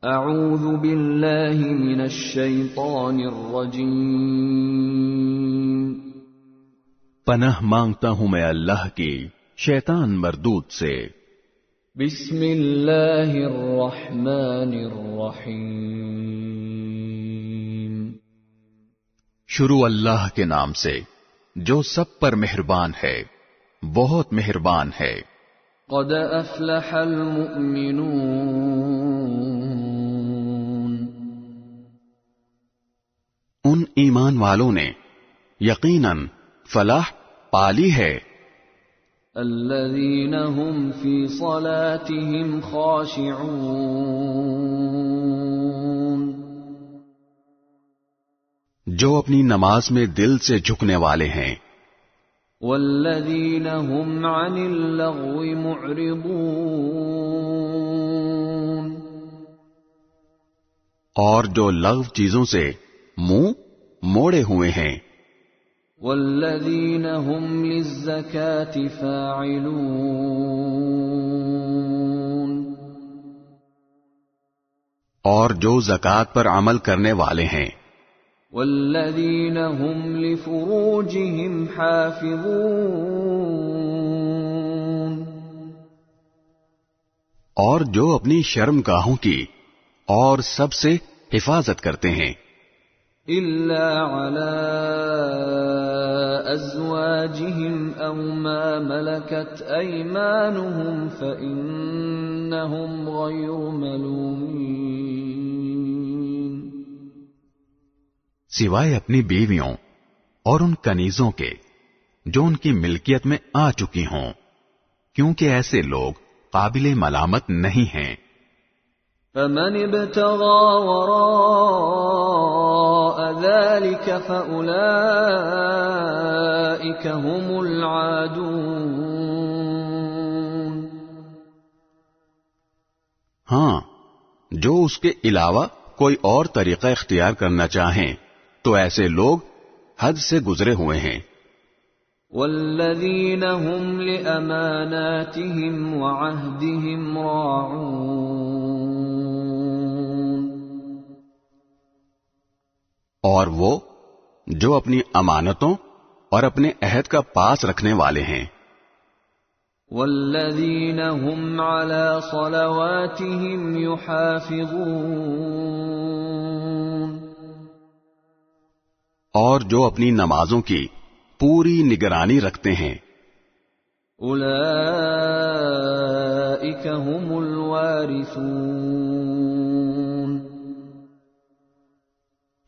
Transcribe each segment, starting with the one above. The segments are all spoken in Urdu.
اعوذ باللہ من الشیطان الرجیم، پناہ مانگتا ہوں میں اللہ کی شیطان مردود سے۔ بسم اللہ الرحمن الرحیم، شروع اللہ کے نام سے جو سب پر مہربان ہے، بہت مہربان ہے۔ قد افلح المؤمنون، ان ایمان والوں نے یقیناً فلاح پالی ہے۔ الذین هم فی صلاتهم خاشعون، جو اپنی نماز میں دل سے جھکنے والے ہیں۔ والذین هم عن اللغو معرضون، اور جو لغو چیزوں سے منہ موڑے ہوئے ہیں۔ والذین هم للزکاة فاعلون، اور جو زکوٰۃ پر عمل کرنے والے ہیں۔ والذین هم لفروجهم حافظون، اور جو اپنی شرم گاہوں کی اور سب سے حفاظت کرتے ہیں۔ الا علی ازواجهم او ما ملکت ایمانهم فانہم غیر ملومین، سوائے اپنی بیویوں اور ان کنیزوں کے جو ان کی ملکیت میں آ چکی ہوں، کیونکہ ایسے لوگ قابل ملامت نہیں ہیں۔ فمن ابتغى وراء ذلك فأولئك هم العادون، ہاں، جو اس کے علاوہ کوئی اور طریقہ اختیار کرنا چاہیں تو ایسے لوگ حد سے گزرے ہوئے ہیں۔ والذین هم لأماناتهم وعهدهم راعون، اور وہ جو اپنی امانتوں اور اپنے عہد کا پاس رکھنے والے ہیں۔ والذین هم على صلواتهم يحافظون، اور جو اپنی نمازوں کی پوری نگرانی رکھتے ہیں۔ اولئک هم الوارثون،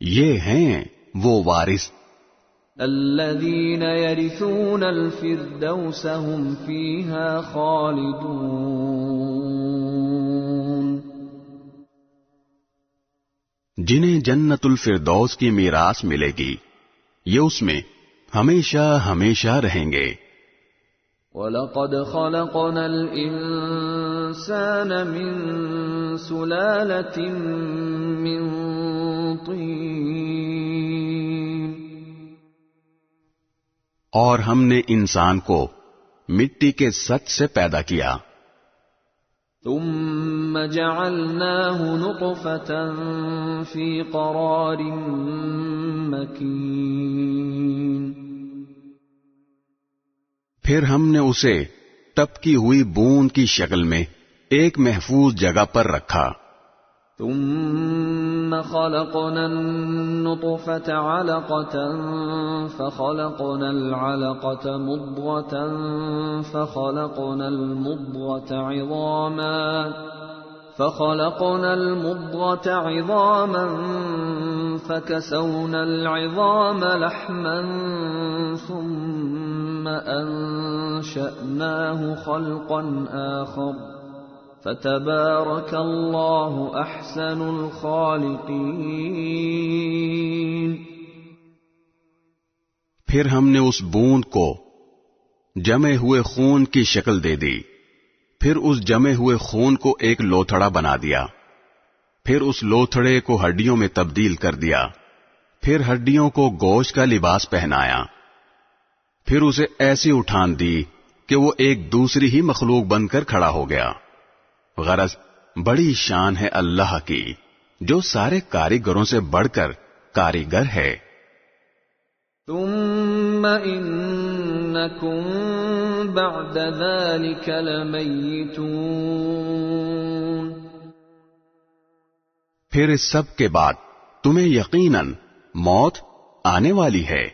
یہ ہیں وہ وارث الذین یرثون الفردوس هم فیہا خالدون، جنہیں جنت الفردوس کی میراث ملے گی، یہ اس میں ہمیشہ ہمیشہ رہیں گے۔ وَلَقَدْ خَلَقْنَا الْإِنسَانَ مِنْ سُلَالَةٍ مِّنْ طِينٍ، اور ہم نے انسان کو مٹی کے سط سے پیدا کیا۔ ثُمَّ جَعَلْنَاهُ نُطْفَةً فِي قَرَارٍ مَّكِينٍ، پھر ہم نے اسے ٹپکی ہوئی بوند کی شکل میں ایک محفوظ جگہ پر رکھا۔ ثم خلقنا النطفة علقة فخلقنا العلقة مضغة فخلقنا المضغة عظاما فكسونا العظام لحما ثم أنشأناه خلقا آخر فتبارك اللہ احسن الخالقین، پھر ہم نے اس بوند کو جمے ہوئے خون کی شکل دے دی، پھر اس جمے ہوئے خون کو ایک لوتھڑا بنا دیا، پھر اس لوتھڑے کو ہڈیوں میں تبدیل کر دیا، پھر ہڈیوں کو گوشت کا لباس پہنایا، پھر اسے ایسی اٹھان دی کہ وہ ایک دوسری ہی مخلوق بن کر کھڑا ہو گیا۔ غرض بڑی شان ہے اللہ کی جو سارے کاریگروں سے بڑھ کر کاریگر ہے. ثم انکم بعد ذلك لمیتون. پھر اس سب کے بعد تمہیں یقیناً موت آنے والی ہے.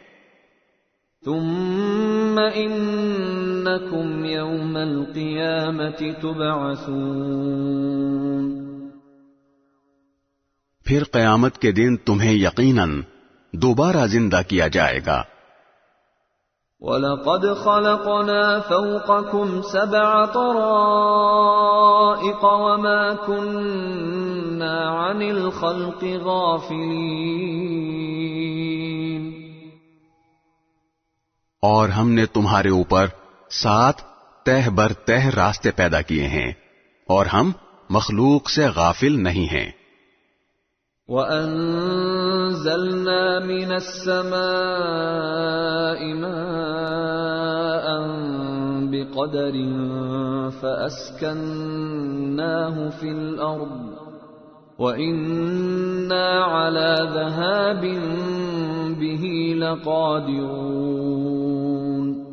ثم انکم یوم القیامة تبعثون. پھر قیامت کے دن تمہیں یقیناً دوبارہ زندہ کیا جائے گا. وَلَقَدْ خَلَقْنَا فَوْقَكُمْ سَبْعَ طَرَائِقَ وَمَا كُنَّا عَنِ الْخَلْقِ غَافِلِينَ. اور ہم نے تمہارے اوپر 7 تہ بر تہ راستے پیدا کیے ہیں اور ہم مخلوق سے غافل نہیں ہیں. وَأَنزَلْنَا مِنَ السَّمَاءِ مَاءً بِقَدَرٍ فَأَسْكَنَّاهُ فِي الْأَرْضِ وَإِنَّا عَلَى ذَهَابٍ بِهِ لَقَادِرُونَ.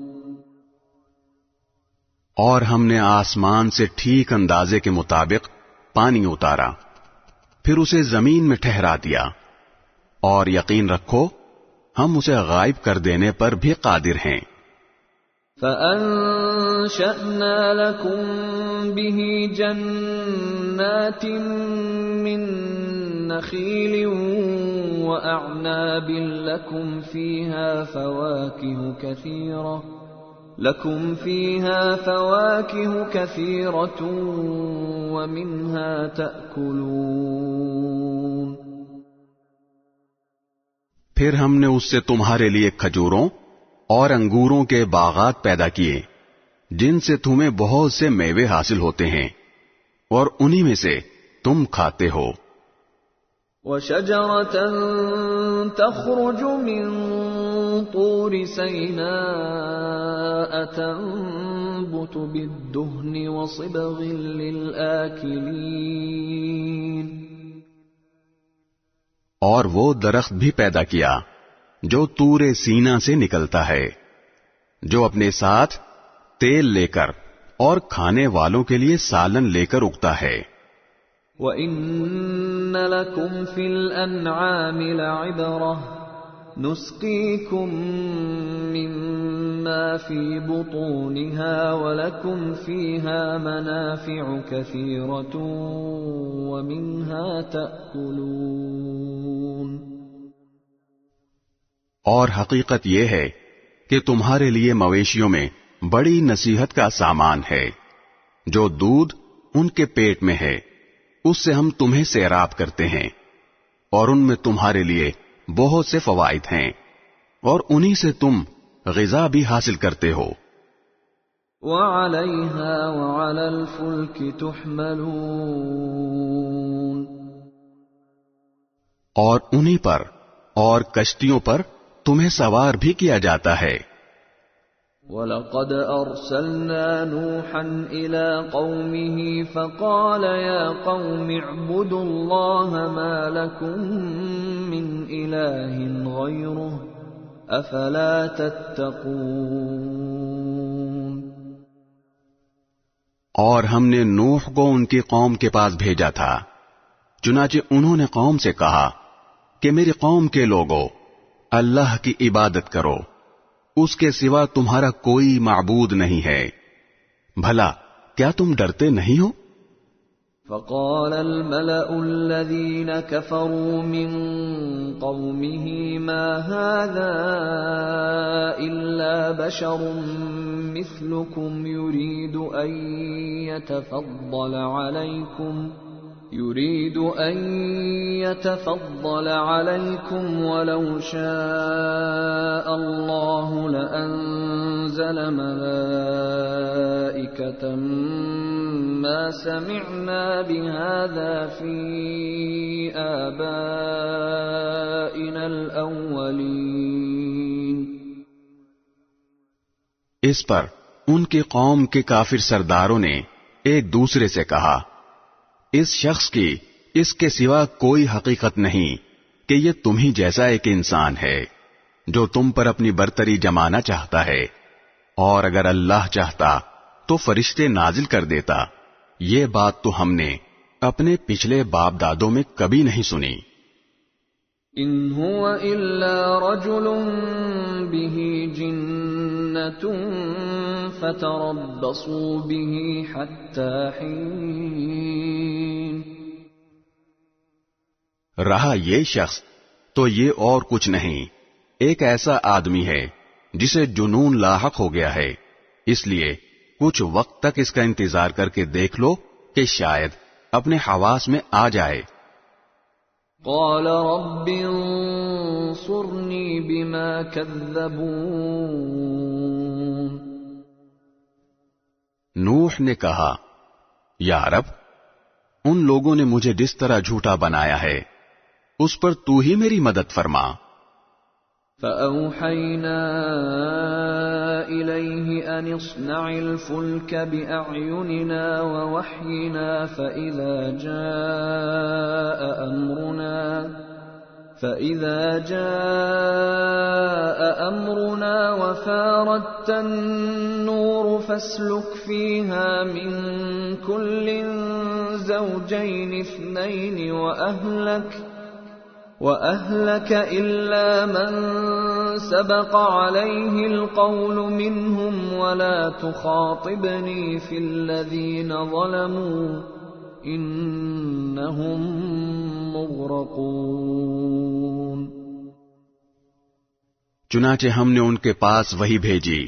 اور ہم نے آسمان سے ٹھیک اندازے کے مطابق پانی اتارا پھر اسے زمین میں ٹھہرا دیا اور یقین رکھو ہم اسے غائب کر دینے پر بھی قادر ہیں. فَأَنشَأْنَا لَكُم بِهِ جَنَّاتٍ مِّن نَّخِيلٍ وَأَعْنَابٍ لَّكُمْ فِيهَا فَوَاكِهُ كَثِيرَةٌ وَمِنْهَا تَأْكُلُونَ. پھر ہم نے اس سے تمہارے لیے کھجوروں اور انگوروں کے باغات پیدا کیے جن سے تمہیں بہت سے میوے حاصل ہوتے ہیں اور انہی میں سے تم کھاتے ہو. وَشَجَرَةً تَخْرُجُ مِن طُورِ سَيْنَاءَ تَنبُتُ بِالدُّهْنِ وَصِبْغٍ لِّلْآكِلِينَ. اور وہ درخت بھی پیدا کیا جو طور سینا سے نکلتا ہے جو اپنے ساتھ تیل لے کر اور کھانے والوں کے لیے سالن لے کر اگتا ہے. وَإِنَّ لَكُمْ فِي الْأَنْعَامِ لَعِبْرَةً نُسْقِيكُم مِّمَّا فِي بُطُونِهَا وَلَكُمْ فِيهَا مَنَافِعُ كَثِيرَةٌ وَمِنْهَا تَأْكُلُونَ. اور حقیقت یہ ہے کہ تمہارے لیے مویشیوں میں بڑی نصیحت کا سامان ہے. جو دودھ ان کے پیٹ میں ہے اس سے ہم تمہیں سیراب کرتے ہیں اور ان میں تمہارے لیے بہت سے فوائد ہیں اور انہی سے تم غذا بھی حاصل کرتے ہو. وَعَلَيْهَا وَعَلَى الْفُلْكِ تُحْمَلُونَ. اور انہی پر اور کشتیوں پر تمہیں سوار بھی کیا جاتا ہے. وَلَقَدْ أَرْسَلْنَا نُوحًا إِلَىٰ قَوْمِهِ فَقَالَ يَا قَوْمِ اعْبُدُوا اللَّهَ مَا لَكُم مِّنْ إِلَٰهٍ غَيْرُهُ أَفَلَا تَتَّقُونَ. اور ہم نے نوح کو ان کی قوم کے پاس بھیجا تھا چنانچہ انہوں نے قوم سے کہا کہ میری قوم کے لوگوں اللہ کی عبادت کرو اس کے سوا تمہارا کوئی معبود نہیں ہے بھلا کیا تم ڈرتے نہیں ہو. فقال الملأ الذين كفروا من قومه ما هذا إلا بشر مثلكم يريد أن يتفضل عليكم ولو شاء الله لأنزل ملائكة ما سمعنا بهذا في آبائنا الأولين. اس پر ان کی قوم کے کافر سرداروں نے ایک دوسرے سے کہا اس شخص کی اس کے سوا کوئی حقیقت نہیں کہ یہ تم ہی جیسا ایک انسان ہے جو تم پر اپنی برتری جمانا چاہتا ہے، اور اگر اللہ چاہتا تو فرشتے نازل کر دیتا۔ یہ بات تو ہم نے اپنے پچھلے باپ دادوں میں کبھی نہیں سنی۔ ان هو الا رجل به جنة فتربصوا به حتى حين۔ رہا یہ شخص تو یہ اور کچھ نہیں، ایک ایسا آدمی ہے جسے جنون لاحق ہو گیا ہے، اس لیے کچھ وقت تک اس کا انتظار کر کے دیکھ لو کہ شاید اپنے حواس میں آ جائے۔ قال رب انصرنی بما کذبون۔ نوح نے کہا، یا رب، ان لوگوں نے مجھے جس طرح جھوٹا بنایا ہے اس پر تو ہی میری مدد فرما۔ فأوحينا إليه أن اصنع الفلك بأعيننا ووحينا فإذا جاء أمرنا وفارت النور فاسلك فيها من كل زوجين اثنين وأهلك إلا من سبق عليه القول منهم ولا تخاطبني في الذين ظلموا إنهم مغرقون۔ چنانچہ ہم نے ان کے پاس وحی بھیجی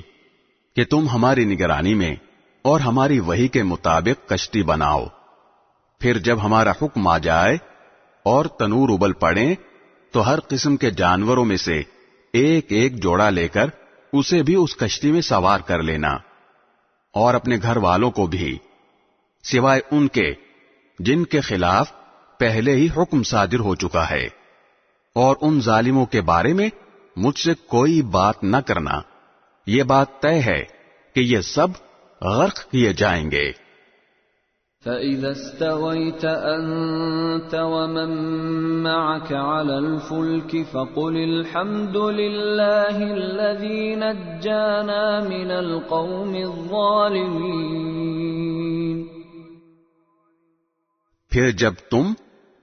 کہ تم ہماری نگرانی میں اور ہماری وحی کے مطابق کشتی بناؤ، پھر جب ہمارا حکم آ جائے اور تنور ابل پڑیں تو ہر قسم کے جانوروں میں سے ایک ایک جوڑا لے کر اسے بھی اس کشتی میں سوار کر لینا، اور اپنے گھر والوں کو بھی، سوائے ان کے جن کے خلاف پہلے ہی حکم صادر ہو چکا ہے، اور ان ظالموں کے بارے میں مجھ سے کوئی بات نہ کرنا، یہ بات طے ہے کہ یہ سب غرق کیے جائیں گے۔ فَإِذَا اسْتَوَيْتَ أَنْتَ وَمَن مَّعَكَ عَلَى الْفُلْكِ فَقُلِ الْحَمْدُ لِلَّهِ الَّذِي نَجَّانَا مِنَ الْقَوْمِ الظَّالِمِينَ۔ پھر جب تم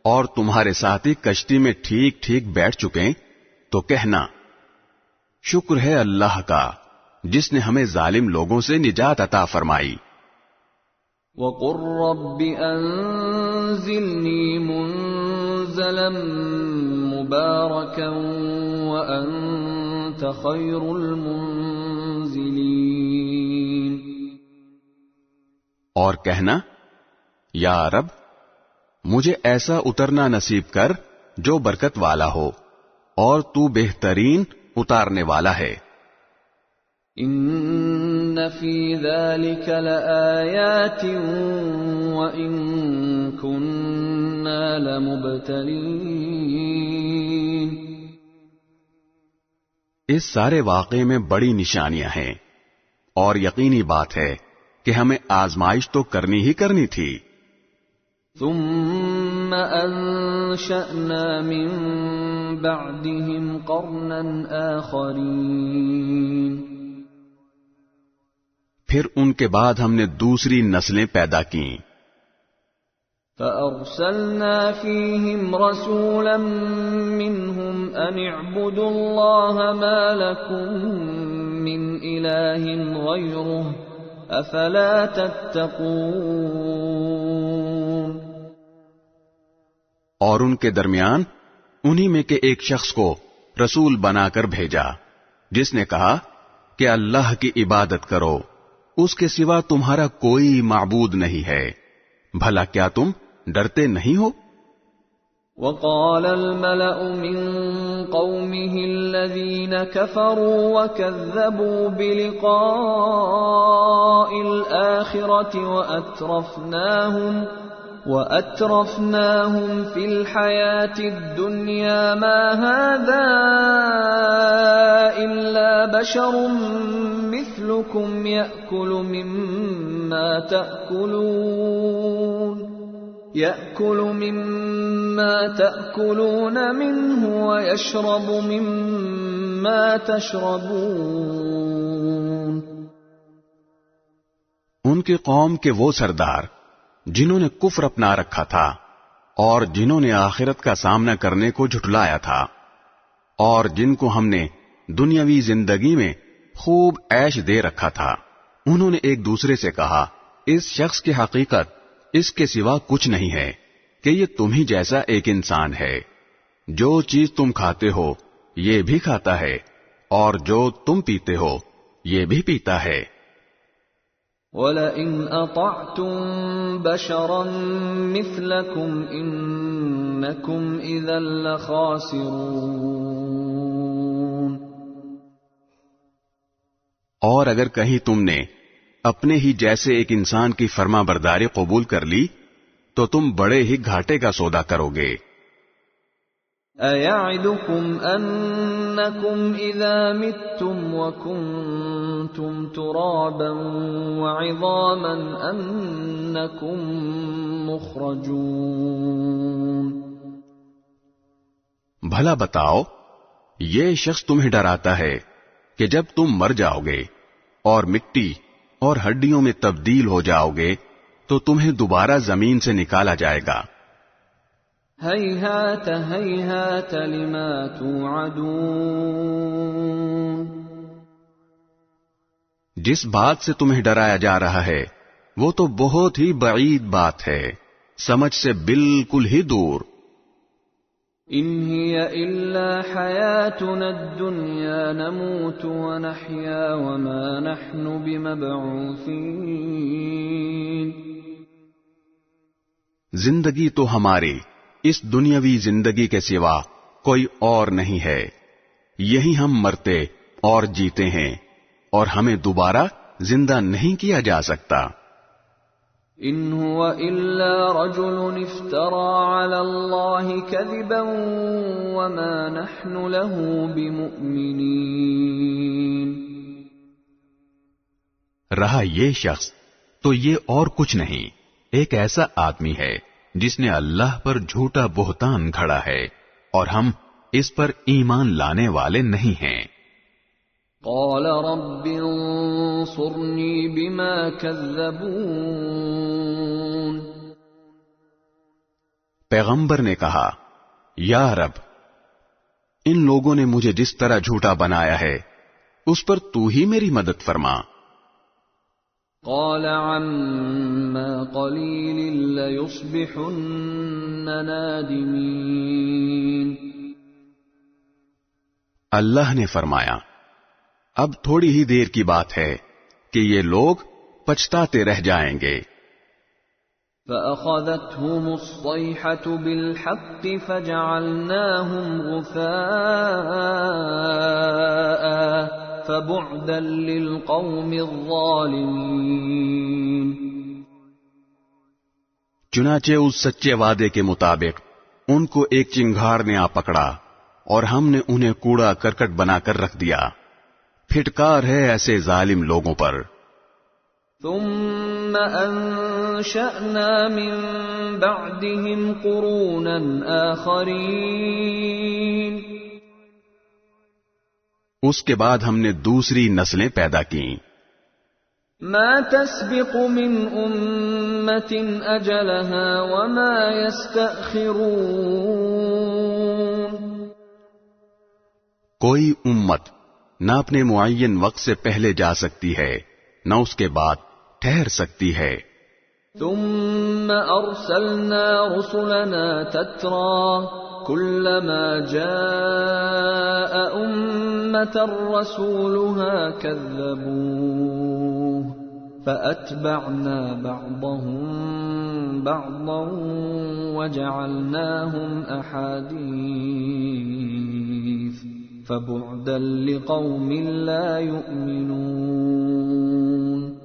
اور تمہارے ساتھی کشتی میں ٹھیک ٹھیک بیٹھ چکیں تو کہنا، شکر ہے اللہ کا جس نے ہمیں ظالم لوگوں سے نجات عطا فرمائی۔ وَقُلْ رَبِّ أَنزِلْنِي مُنزَلًا مُبَارَكًا وَأَنْتَ خَيْرُ الْمُنزِلِينَ۔ اور کہنا، یا رب، مجھے ایسا اترنا نصیب کر جو برکت والا ہو، اور تو بہترین اتارنے والا ہے۔ ان فی ذلک لآیات وإن كنا لمبتلین۔ اس سارے واقعے میں بڑی نشانیاں ہیں، اور یقینی بات ہے کہ ہمیں آزمائش تو کرنی ہی کرنی تھی۔ ثم انشأنا من بعدهم قرنا آخرین۔ پھر ان کے بعد ہم نے دوسری نسلیں پیدا کیں۔ فأرسلنا فيهم رسولا منهم أن اعبدوا الله ما لكم من إله غيره أفلا تتقون۔ اور ان کے درمیان انہی میں کے ایک شخص کو رسول بنا کر بھیجا جس نے کہا کہ اللہ کی عبادت کرو، اس کے سوا تمہارا کوئی معبود نہیں ہے، بھلا کیا تم ڈرتے نہیں ہو؟ وقال الملأ من قومه الذين كفروا وكذبوا بلقاء الآخرة وأترفناهم في الحياة الدنيا ما هذا إلا بشر مثلكم يأكل مما تأكلون يأكل مما تأكلون منه ويشرب مما تشربون. ان کی قوم کے وہ سردار جنہوں نے کفر اپنا رکھا تھا اور جنہوں نے آخرت کا سامنا کرنے کو جھٹلایا تھا، اور جن کو ہم نے دنیاوی زندگی میں خوب عیش دے رکھا تھا، انہوں نے ایک دوسرے سے کہا، اس شخص کی حقیقت اس کے سوا کچھ نہیں ہے کہ یہ تم ہی جیسا ایک انسان ہے، جو چیز تم کھاتے ہو یہ بھی کھاتا ہے اور جو تم پیتے ہو یہ بھی پیتا ہے. وَلَئِنْ أَطَعْتُمْ بَشَرًا مِثْلَكُمْ إِنَّكُمْ إِذًا لَخَاسِرُونَ. اور اگر کہیں تم نے اپنے ہی جیسے ایک انسان کی فرما برداری قبول کر لی تو تم بڑے ہی گھاٹے کا سودا کرو گے. أَيَعِدُكُمْ أَنَّكُمْ إِذَا مِتُّمْ وَكُنْتُمْ تُرَابًا وَعِظَامًا أَنَّكُمْ مُخْرَجُونَ. بھلا بتاؤ، یہ شخص تمہیں ڈراتا ہے کہ جب تم مر جاؤ گے اور مٹی اور ہڈیوں میں تبدیل ہو جاؤ گے تو تمہیں دوبارہ زمین سے نکالا جائے گا. هَيْهَاتَ هَيْهَاتَ لِمَا تُوعَدُونَ. جس بات سے تمہیں ڈرایا جا رہا ہے وہ تو بہت ہی بعید بات ہے، سمجھ سے بالکل ہی دور. إِنْ هِيَ إِلَّا حَيَاتُنَا الدُّنْيَا نَمُوتُ وَنَحْيَا وَمَا نَحْنُ بِمَبْعُوثِينَ. زندگی تو ہماری اس دنیاوی زندگی کے سوا کوئی اور نہیں ہے، یہی ہم مرتے اور جیتے ہیں اور ہمیں دوبارہ زندہ نہیں کیا جا سکتا. إِنْ هُوَ إِلَّا رَجُلٌ افْتَرَى عَلَى اللَّهِ كَذِبًا وَمَا نَحْنُ لَهُ بِمُؤْمِنِينَ. رہا یہ شخص تو یہ اور کچھ نہیں، ایک ایسا آدمی ہے جس نے اللہ پر جھوٹا بہتان گھڑا ہے اور ہم اس پر ایمان لانے والے نہیں ہیں. قال رب انصرنی بما كذبون. پیغمبر نے کہا، یا رب، ان لوگوں نے مجھے جس طرح جھوٹا بنایا ہے اس پر تو ہی میری مدد فرما. قال عما قليل ليصبحن نادمين. اللہ نے فرمایا، اب تھوڑی ہی دیر کی بات ہے کہ یہ لوگ پچھتاتے رہ جائیں گے. فأخذتهم الصيحة بالحق فجعلناهم غثاء فبعدا للقوم الظالمين. چنانچہ اس سچے وعدے کے مطابق ان کو ایک چنگھاڑ نے آ پکڑا اور ہم نے انہیں کوڑا کرکٹ بنا کر رکھ دیا. پھٹکار ہے ایسے ظالم لوگوں پر. ثم انشأنا من بعدهم قرونا آخرین. اس کے بعد ہم نے دوسری نسلیں پیدا کیں. ما تسبق من امة اجلها وما يستأخرون. کوئی امت نہ اپنے معین وقت سے پہلے جا سکتی ہے نہ اس کے بعد ٹھہر سکتی ہے. ثم ارسلنا رسلنا تترى كلما جاء امة رسولها كذبوه فاتبعنا بعضهم بعضا وجعلناهم احاديث فبعدا لقوم لا يؤمنون.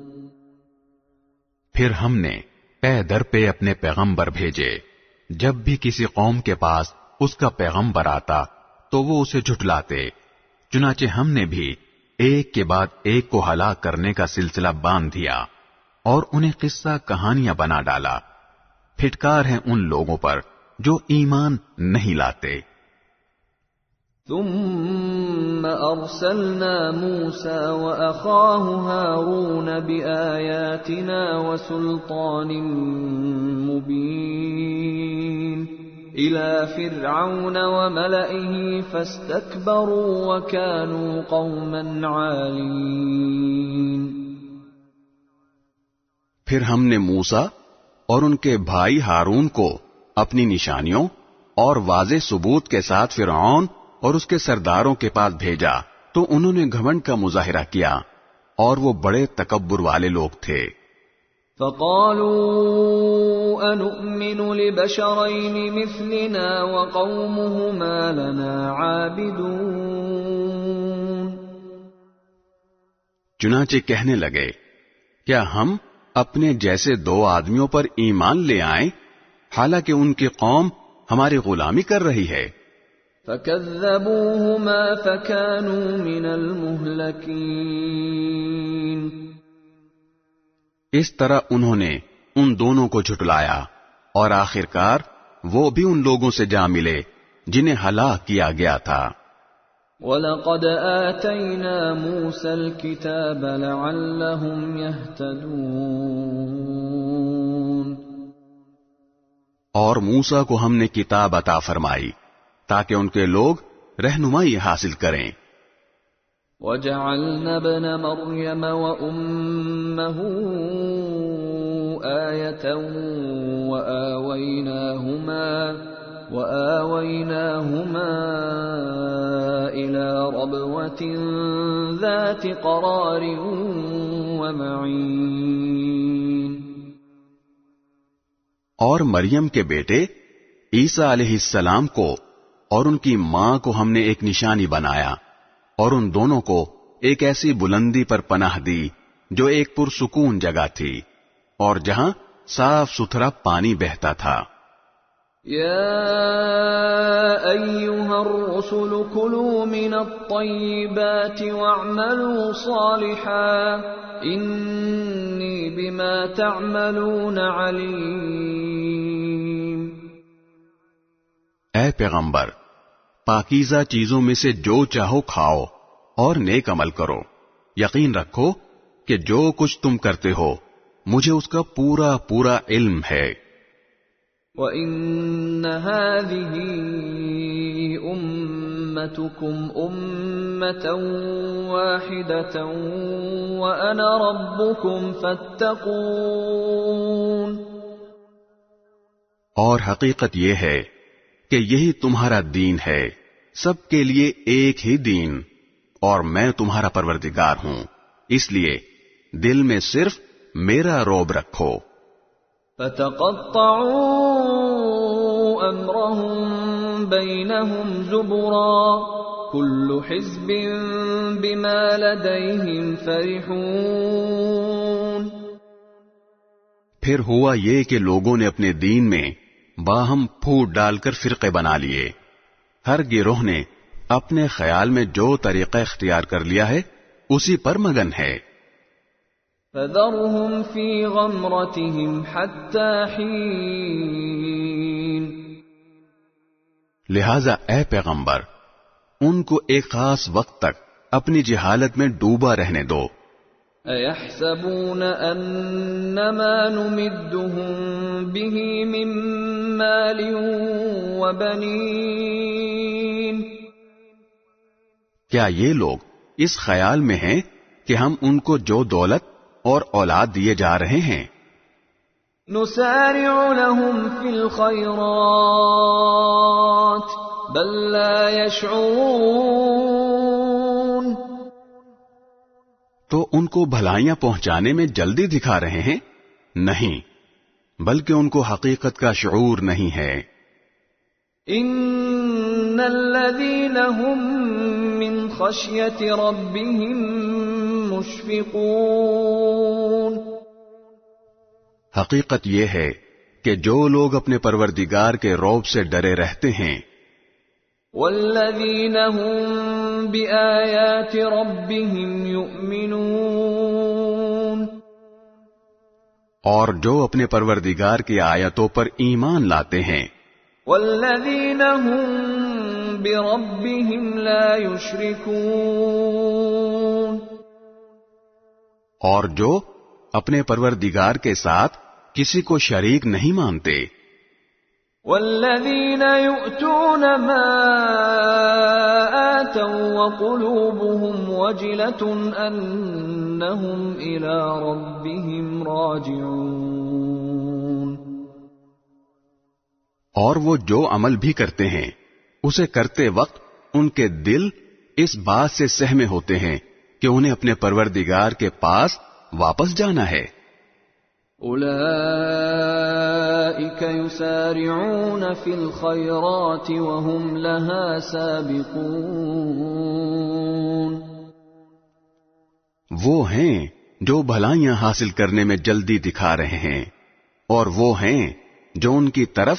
پھر ہم نے پے در پہ اپنے پیغمبر بھیجے. جب بھی کسی قوم کے پاس اس کا پیغمبر آتا تو وہ اسے جھٹلاتے. چنانچہ ہم نے بھی ایک کے بعد ایک کو ہلاک کرنے کا سلسلہ باندھ دیا اور انہیں قصہ کہانیاں بنا ڈالا. پھٹکار ہے ان لوگوں پر جو ایمان نہیں لاتے۔ ثم أرسلنا موسى وأخاه هارون بآياتنا وسلطان مبين إلى فرعون وملئه فاستكبروا وكانوا قوما عالين۔ پھر ہم نے موسیٰ اور ان کے بھائی ہارون کو اپنی نشانیوں اور واضح ثبوت کے ساتھ فرعون اور اس کے سرداروں کے پاس بھیجا تو انہوں نے گھمنڈ کا مظاہرہ کیا اور وہ بڑے تکبر والے لوگ تھے۔ فقالوا أنؤمن لبشرين مثلنا وقومهما لنا عابدون۔ چنانچہ کہنے لگے، کیا ہم اپنے جیسے دو آدمیوں پر ایمان لے آئیں حالانکہ ان کی قوم ہماری غلامی کر رہی ہے؟ فكذبوهما فكانوا من المهلكين۔ اس طرح انہوں نے ان دونوں کو جھٹلایا اور آخرکار وہ بھی ان لوگوں سے جا ملے جنہیں ہلاک کیا گیا تھا۔ وَلَقَدْ آتَيْنَا مُوسَى الْكِتَابَ لَعَلَّهُمْ يَهْتَدُونَ۔ اور موسیٰ کو ہم نے کتاب عطا فرمائی تاکہ ان کے لوگ رہنمائی حاصل کریں۔ وَجَعَلْنَا ابْنَ مَرْيَمَ وَأُمَّهُ آيَةً وَآوَيْنَاهُمَا إِلَى رَبْوَةٍ ذَاتِ قَرَارٍ وَمَعِينٍ۔ اور مریم کے بیٹے عیسیٰ علیہ السلام کو اور ان کی ماں کو ہم نے ایک نشانی بنایا اور ان دونوں کو ایک ایسی بلندی پر پناہ دی جو ایک پرسکون جگہ تھی اور جہاں صاف ستھرا پانی بہتا تھا۔ یا ایھا الرسل کلوا من الطیبات واعملوا صالحا انی بما تعملون علیم۔ اے پیغمبر، پاکیزہ چیزوں میں سے جو چاہو کھاؤ اور نیک عمل کرو، یقین رکھو کہ جو کچھ تم کرتے ہو مجھے اس کا پورا پورا علم ہے۔ وَإِنَّ هَذِهِ أُمَّتُكُمْ أُمَّةً وَاحِدَةً وَأَنَا رَبُّكُمْ فَاتَّقُونِ۔ اور حقیقت یہ ہے کہ یہی تمہارا دین ہے، سب کے لیے ایک ہی دین، اور میں تمہارا پروردگار ہوں، اس لیے دل میں صرف میرا روب رکھو۔ فَتَقَطَّعُوا أَمْرَهُمْ بَيْنَهُمْ زُبُرًا كُلُّ حِزْبٍ بِمَا لَدَيْهِمْ فَرِحُونَ۔ پھر ہوا یہ کہ لوگوں نے اپنے دین میں باہم پھوٹ ڈال کر فرقے بنا لیے، ہر گروہ نے اپنے خیال میں جو طریقہ اختیار کر لیا ہے اسی پر مگن ہے۔ فَذَرْهُمْ فِي غَمْرَتِهِمْ حَتَّى حِينٍ۔ لہذا اے پیغمبر، ان کو ایک خاص وقت تک اپنی جہالت میں ڈوبا رہنے دو۔ أَيَحْسَبُونَ أَنَّمَا نُمِدُّهُم بِهِ مِن مَّالٍ وَبَنِينَ۔ کیا یہ لوگ اس خیال میں ہیں کہ ہم ان کو جو دولت اور اولاد دیے جا رہے ہیں؟ نُسَارِعُ لَهُمْ فِي الْخَيْرَاتِ بَل لَّا يَشْعُرُونَ۔ تو ان کو بھلائیاں پہنچانے میں جلدی دکھا رہے ہیں؟ نہیں، بلکہ ان کو حقیقت کا شعور نہیں ہے۔ ان الذين هم من خشية ربهم مشفقون۔ حقیقت یہ ہے کہ جو لوگ اپنے پروردگار کے رعب سے ڈرے رہتے ہیں، والذین هم بآیات ربهم یؤمنون، اور جو اپنے پروردگار کی آیتوں پر ایمان لاتے ہیں، والذین هم بربهم لا یشرکون، اور جو اپنے پروردگار کے ساتھ کسی کو شریک نہیں مانتے، والذین یؤتون ما آتوا وقلوبهم وجلة انہم الی ربهم راجعون، اور وہ جو عمل بھی کرتے ہیں اسے کرتے وقت ان کے دل اس بات سے سہمے ہوتے ہیں کہ انہیں اپنے پروردگار کے پاس واپس جانا ہے۔ اولئک یسارعون فی الخیرات وهم لها سابقون، وہ ہیں جو بھلائیاں حاصل کرنے میں جلدی دکھا رہے ہیں، اور وہ ہیں جو ان کی طرف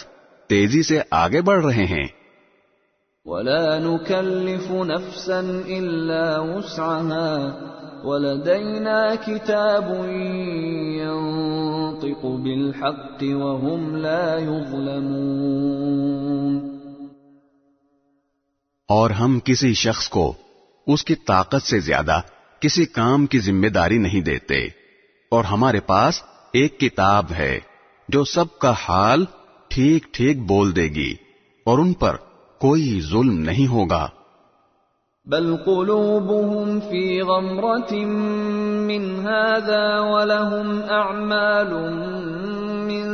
تیزی سے آگے بڑھ رہے ہیں۔ ولا نكلف نفسا الا وسعها ولدينا كتاب ينطق بالحق وهم لا يظلمون، اور ہم کسی شخص کو اس کی طاقت سے زیادہ کسی کام کی ذمہ داری نہیں دیتے، اور ہمارے پاس ایک کتاب ہے جو سب کا حال ٹھیک ٹھیک بول دے گی، اور ان پر کوئی ظلم نہیں ہوگا۔ بل قلوبهم في غمرة من هذا ولهم أعمال من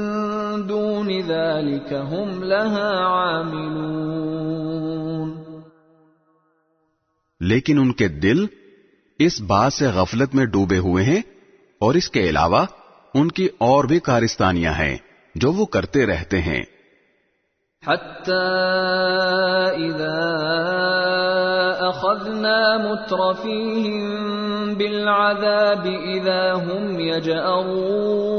دون ذلك هم لها عاملون، لیکن ان کے دل اس بات سے غفلت میں ڈوبے ہوئے ہیں، اور اس کے علاوہ ان کی اور بھی کارستانیاں ہیں جو وہ کرتے رہتے ہیں۔ حتى إذا أخذنا مترفيهم بالعذاب إذا هم يجأرون،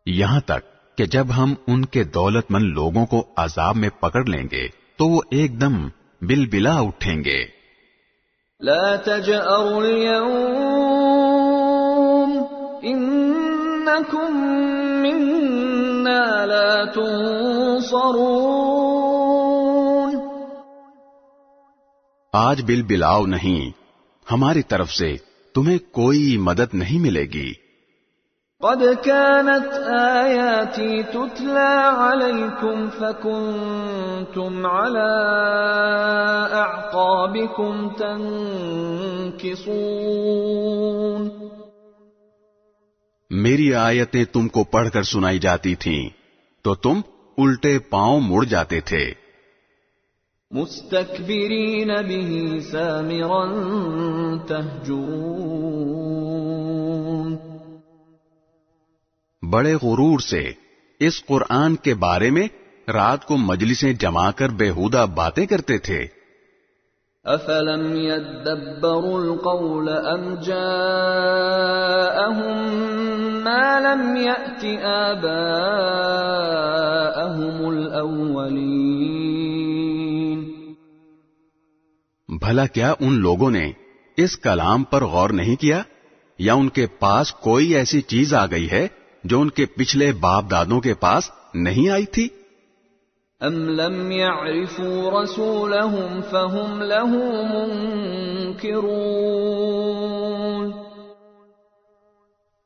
یہاں تک کہ جب ہم ان کے دولت مند لوگوں کو عذاب میں پکڑ لیں گے تو وہ ایک دم بلبلا اٹھیں گے۔ لا تجأروا اليوم إنكم منا لا تنصرون، آج بلبلاؤ نہیں، ہماری طرف سے تمہیں کوئی مدد نہیں ملے گی۔ قد كانت آياتي تتلى عليكم فكنتم على أعقابكم تنكصون، میری آیتیں تم کو پڑھ کر سنائی جاتی تھیں تو تم الٹے پاؤں مڑ جاتے تھے۔ مستكبرين به سامرا تهجرون، بڑے غرور سے اس قرآن کے بارے میں رات کو مجلسیں جما کر بےہودہ باتیں کرتے تھے۔ افلم يدبروا القول ام جاءهم ما لم يأت آباءهم الاولین، بھلا کیا ان لوگوں نے اس کلام پر غور نہیں کیا، یا ان کے پاس کوئی ایسی چیز آ گئی ہے جو ان کے پچھلے باپ دادوں کے پاس نہیں آئی تھی؟ ام لم يعرفوا رسولهم فهم له منکرون،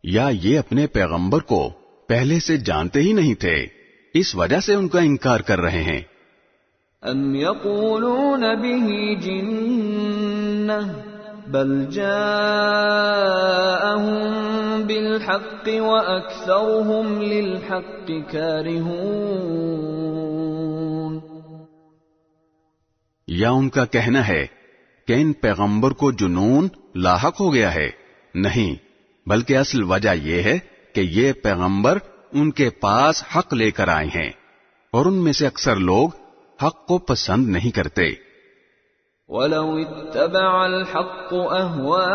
یا یہ اپنے پیغمبر کو پہلے سے جانتے ہی نہیں تھے، اس وجہ سے ان کا انکار کر رہے ہیں۔ ام یقولون به جنہ بل جاءهم بالحق واکثرهم للحق کارہون، یا ان کا کہنا ہے کہ ان پیغمبر کو جنون لاحق ہو گیا ہے؟ نہیں، بلکہ اصل وجہ یہ ہے کہ یہ پیغمبر ان کے پاس حق لے کر آئے ہیں، اور ان میں سے اکثر لوگ حق کو پسند نہیں کرتے۔ وَلَوِ اتَّبَعَ الْحَقُّ أَهْوَاءَهُمْ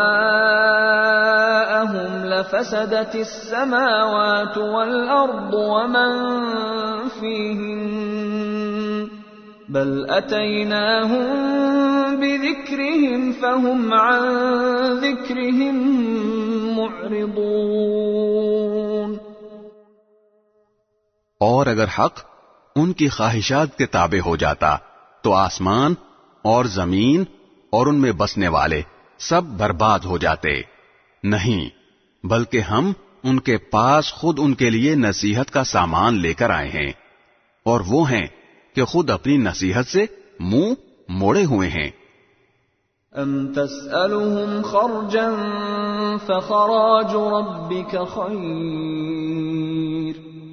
لَفَسَدَتِ السَّمَاوَاتُ وَالْأَرْضُ وَمَنْ فِيهِنَّ بَلْ أَتَيْنَاهُمْ بِذِكْرِهِمْ فَهُمْ عَنْ ذِكْرِهِمْ مُعْرِضُونَ، معرضون. اور اگر حق ان کی خواہشات کے تابع ہو جاتا تو آسمان اور زمین اور ان میں بسنے والے سب برباد ہو جاتے. نہیں، بلکہ ہم ان کے پاس خود ان کے لیے نصیحت کا سامان لے کر آئے ہیں، اور وہ ہیں کہ خود اپنی نصیحت سے منہ موڑے ہوئے ہیں. ام تسألهم خرجا فخراج ربك خیر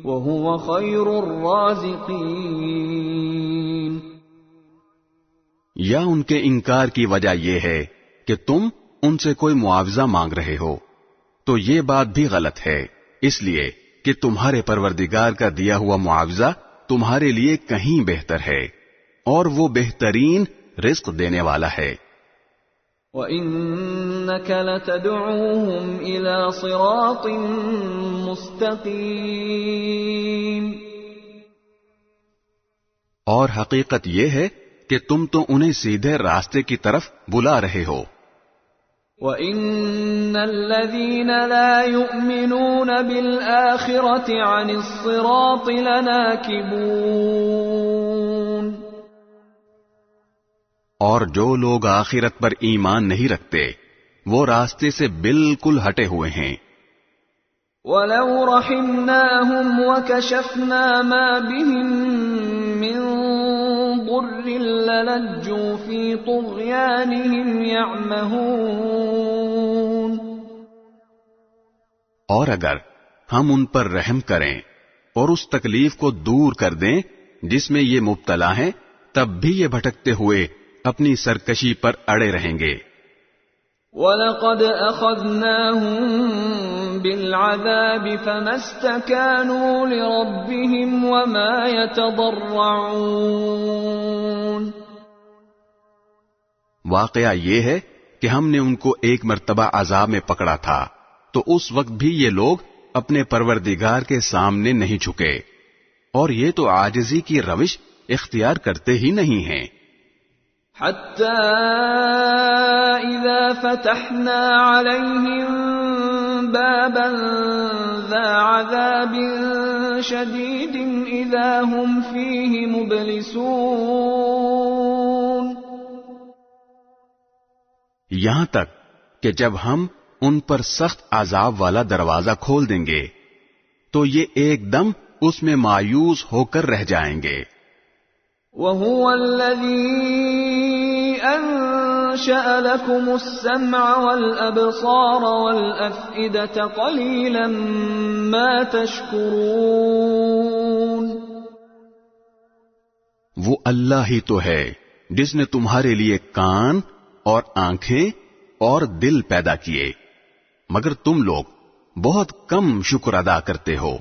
وهو خیر الرازقین. یا ان کے انکار کی وجہ یہ ہے کہ تم ان سے کوئی معاوضہ مانگ رہے ہو، تو یہ بات بھی غلط ہے، اس لیے کہ تمہارے پروردگار کا دیا ہوا معاوضہ تمہارے لیے کہیں بہتر ہے، اور وہ بہترین رزق دینے والا ہے. وَإِنَّكَ لَتَدْعُوهُمْ إِلَى صِرَاطٍ مُسْتَقِيمٍ. اور حقیقت یہ ہے کہ تم تو انہیں سیدھے راستے کی طرف بلا رہے ہو. وَإِنَّ الَّذِينَ لَا يُؤْمِنُونَ بِالْآخِرَةِ عَنِ الصِّرَاطِ لَنَاكِبُونَ. اور جو لوگ آخرت پر ایمان نہیں رکھتے وہ راستے سے بالکل ہٹے ہوئے ہیں. وَلَوْ رَحِمْنَاهُمْ وَكَشَفْنَا مَا بِهِمْ مِنْ ضُرٍّ لَلَجُّوا فِي طُغْيَانِهِمْ يَعْمَهُونَ. اور اگر ہم ان پر رحم کریں اور اس تکلیف کو دور کر دیں جس میں یہ مبتلا ہیں، تب بھی یہ بھٹکتے ہوئے اپنی سرکشی پر اڑے رہیں گے. وَلَقَدْ أَخَذْنَاهُمْ بِالْعَذَابِ فَمَا اسْتَكَانُوا لِرَبِّهِمْ وَمَا يَتَضَرَّعُونَ. واقعہ یہ ہے کہ ہم نے ان کو ایک مرتبہ عذاب میں پکڑا تھا تو اس وقت بھی یہ لوگ اپنے پروردگار کے سامنے نہیں جھکے، اور یہ تو عاجزی کی روش اختیار کرتے ہی نہیں ہیں. حَتَّى إِذَا فَتَحْنَا عَلَيْهِمْ بَابًا ذَا عَذَابٍ شَدِيدٍ إِذَا هُمْ فِيهِ مُبْلِسُونَ. یہاں تک کہ جب ہم ان پر سخت عذاب والا دروازہ کھول دیں گے تو یہ ایک دم اس میں مایوس ہو کر رہ جائیں گے. وَهُوَ الَّذِي أَنشَأَ لَكُمُ السَّمْعَ وَالْأَبْصَارَ وَالْأَفْئِدَةَ قَلِيلًا مَا تَشْكُرُونَ. وہ اللہ ہی تو ہے جس نے تمہارے لیے کان اور آنکھیں اور دل پیدا کیے، مگر تم لوگ بہت کم شکر ادا کرتے ہو.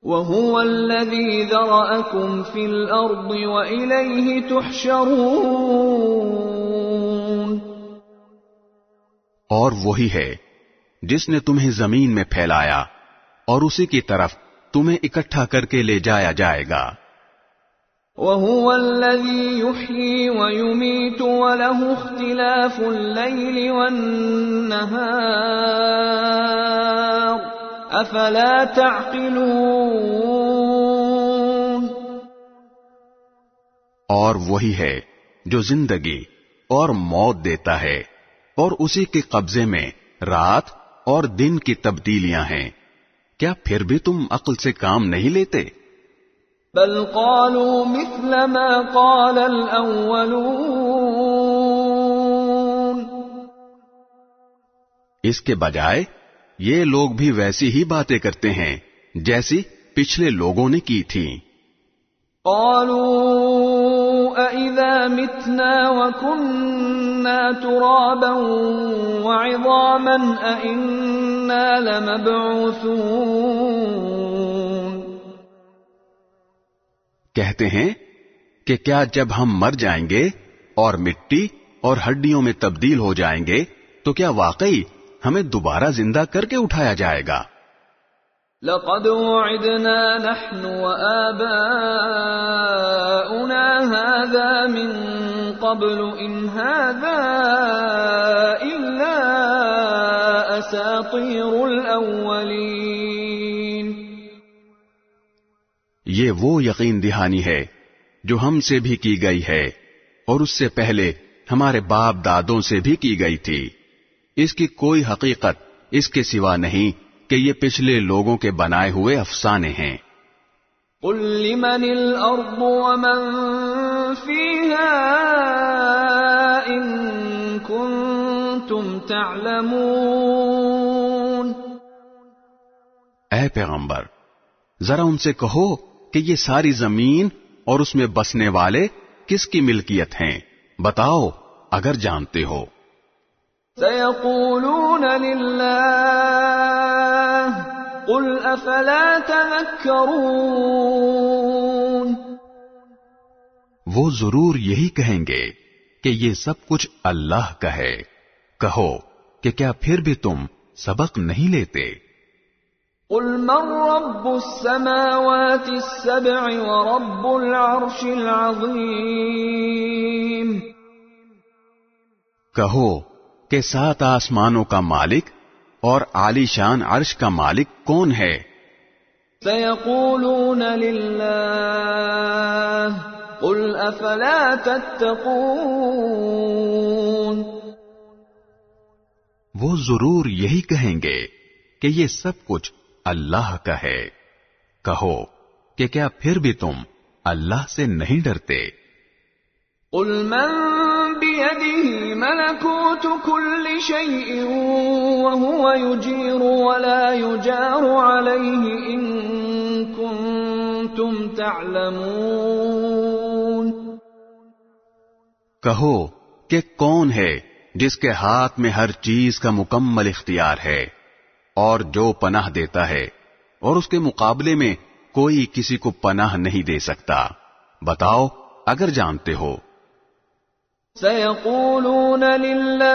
وَهُوَ الَّذِي ذَرَأَكُمْ فِي الْأَرْضِ وَإِلَيْهِ تُحْشَرُونَ. اور وہی ہے جس نے تمہیں زمین میں پھیلایا اور اسی کی طرف تمہیں اکٹھا کر کے لے جایا جائے گا. وَهُوَ الَّذِي يُحْيِي وَيُمِيتُ وَلَهُ اخْتِلَافُ اللَّيْلِ وَالنَّهَارِ أَفَلَا تَعْقِلُونَ. اور وہی ہے جو زندگی اور موت دیتا ہے، اور اسی کے قبضے میں رات اور دن کی تبدیلیاں ہیں. کیا پھر بھی تم عقل سے کام نہیں لیتے؟ بل قالوا مثل ما قال الأولون. اس کے بجائے یہ لوگ بھی ویسی ہی باتیں کرتے ہیں جیسی پچھلے لوگوں نے کی تھی. قالوا أَإِذَا مِتْنَا وَكُنَّا تُرَابًا وَعِظَامًا أَإِنَّا لَمَبْعُوثُونَ. کہتے ہیں کہ کیا جب ہم مر جائیں گے اور مٹی اور ہڈیوں میں تبدیل ہو جائیں گے تو کیا واقعی ہمیں دوبارہ زندہ کر کے اٹھایا جائے گا؟ لقد وعدنا نحن وآباؤنا هذا من قبل إن هذا إلا أساطير وہ یقین دہانی ہے جو ہم سے بھی کی گئی ہے اور اس سے پہلے ہمارے باپ دادوں سے بھی کی گئی تھی. اس کی کوئی حقیقت اس کے سوا نہیں کہ یہ پچھلے لوگوں کے بنائے ہوئے افسانے ہیں. قل لمن الارض ومن فيها ان كنتم تعلمون. اے پیغمبر ذرا ان سے کہو کہ یہ ساری زمین اور اس میں بسنے والے کس کی ملکیت ہیں، بتاؤ اگر جانتے ہو. سيقولون لله قل افلا تذكرون. وہ ضرور یہی کہیں گے کہ یہ سب کچھ اللہ کا ہے، کہو کہ کیا پھر بھی تم سبق نہیں لیتے. قل من رب السماوات السبع ورب العرش العظیم. کہو کہ 7 آسمانوں کا مالک اور عالی شان عرش کا مالک کون ہے؟ سيقولون لله قل افلا تتقون. وہ ضرور یہی کہیں گے کہ یہ سب کچھ اللہ کا ہے، کہو کہ کیا پھر بھی تم اللہ سے نہیں ڈرتے. قل من بيده ملكوت كل شيء وهو يجير ولا يجار عليه إن كنتم تعلمون. کہو کہ کون ہے جس کے ہاتھ میں ہر چیز کا مکمل اختیار ہے اور جو پناہ دیتا ہے اور اس کے مقابلے میں کوئی کسی کو پناہ نہیں دے سکتا، بتاؤ اگر جانتے ہو. سيقولون لله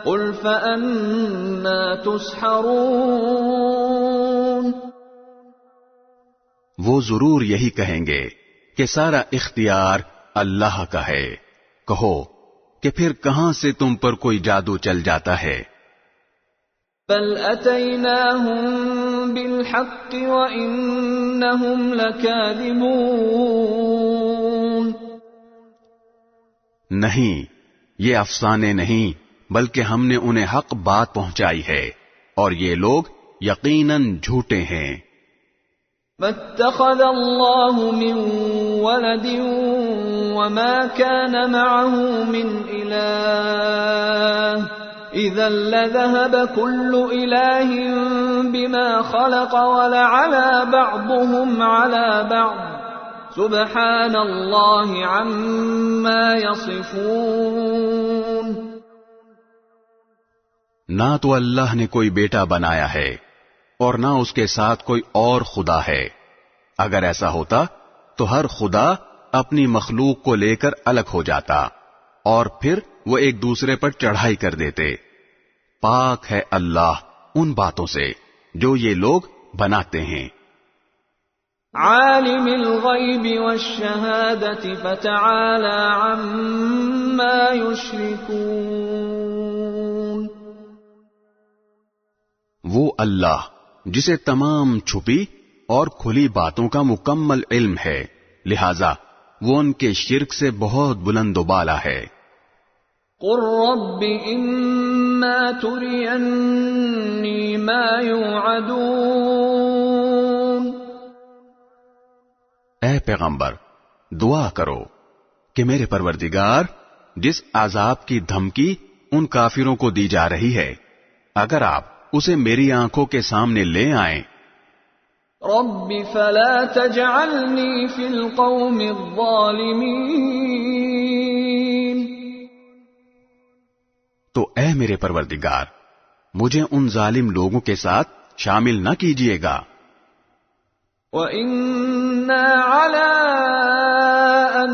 قل فأنا تسحرون. وہ ضرور یہی کہیں گے کہ سارا اختیار اللہ کا ہے، کہو کہ پھر کہاں سے تم پر کوئی جادو چل جاتا ہے. بل اتيناهم بالحق وانهم لكاذبون. نہیں، یہ افسانے نہیں بلکہ ہم نے انہیں حق بات پہنچائی ہے اور یہ لوگ یقیناً جھوٹے ہیں. فاتخذ الله من ولد وما كان معه من إله إذا لذهب كل إله بما خلق ولعلى بعضهم على بعض سبحان الله عما يصفون. نہ تو اللہ نے کوئی بیٹا بنایا ہے اور نہ اس کے ساتھ کوئی اور خدا ہے. اگر ایسا ہوتا تو ہر خدا اپنی مخلوق کو لے کر الگ ہو جاتا اور پھر وہ ایک دوسرے پر چڑھائی کر دیتے. پاک ہے اللہ ان باتوں سے جو یہ لوگ بناتے ہیں. عالم الغیب والشہادۃ فتعالی عما یشرکون. وہ اللہ جسے تمام چھپی اور کھلی باتوں کا مکمل علم ہے، لہذا وہ ان کے شرک سے بہت بلند و بالا ہے. قل رب اما ترینی ما یوعدون. اے پیغمبر دعا کرو کہ میرے پروردگار جس عذاب کی دھمکی ان کافروں کو دی جا رہی ہے اگر آپ اسے میری آنکھوں کے سامنے لے آئیں. رب فلا تجعلنی فی القوم الظالمین. تو اے میرے پروردگار مجھے ان ظالم لوگوں کے ساتھ شامل نہ کیجیے گا. وَإِنَّا عَلَىٰ أَن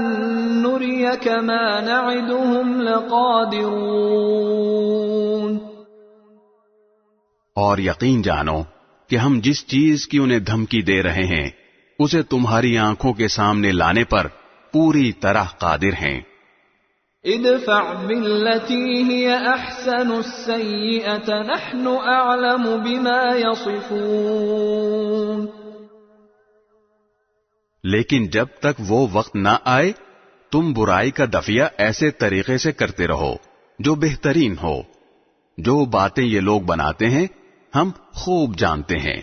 نُّرِيَكَ مَا نَعِدُهُمْ لَقَادِرُونَ. اور یقین جانو کہ ہم جس چیز کی انہیں دھمکی دے رہے ہیں اسے تمہاری آنکھوں کے سامنے لانے پر پوری طرح قادر ہیں. ادفع بالتي هي احسن السيئة، نحن اعلم بما يصفون. لیکن جب تک وہ وقت نہ آئے تم برائی کا دفیہ ایسے طریقے سے کرتے رہو جو بہترین ہو. جو باتیں یہ لوگ بناتے ہیں ہم خوب جانتے ہیں.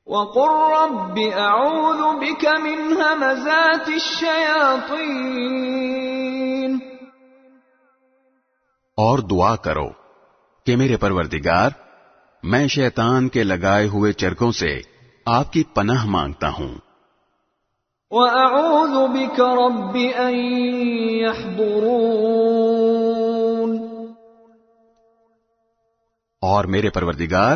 وَقُلْ رَبِّ أَعُوذُ بِكَ مِنْ هَمَزَاتِ الشَّيَاطِينِ. اور دعا کرو کہ میرے پروردگار میں شیطان کے لگائے ہوئے چرکوں سے آپ کی پناہ مانگتا ہوں. وَأَعُوذُ بِكَ رَبِّ أَن يَحْضُرُونِ. اور میرے پروردگار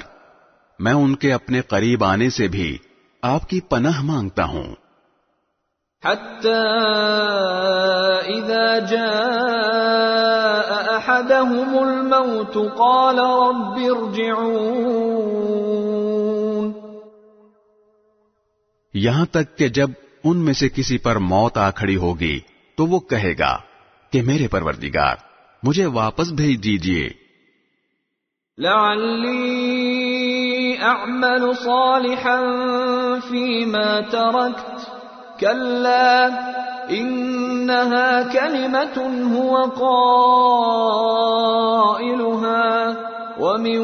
میں ان کے اپنے قریب آنے سے بھی آپ کی پناہ مانگتا ہوں. حَتَّى إِذَا جَاءَ أَحَدَهُمُ الْمَوْتُ قَالَ رَبِّ ارْجِعُونِ. یہاں تک کہ جب ان میں سے کسی پر موت آ کھڑی ہوگی تو وہ کہے گا کہ میرے پروردگار مجھے واپس بھیج دیجیے. لَعَلِّي أَعْمَلُ صَالِحًا فِيمَا تَرَكْتُ كَلَّا إِنَّهَا كَلِمَةٌ هُوَ قَائِلُهَا وَمِن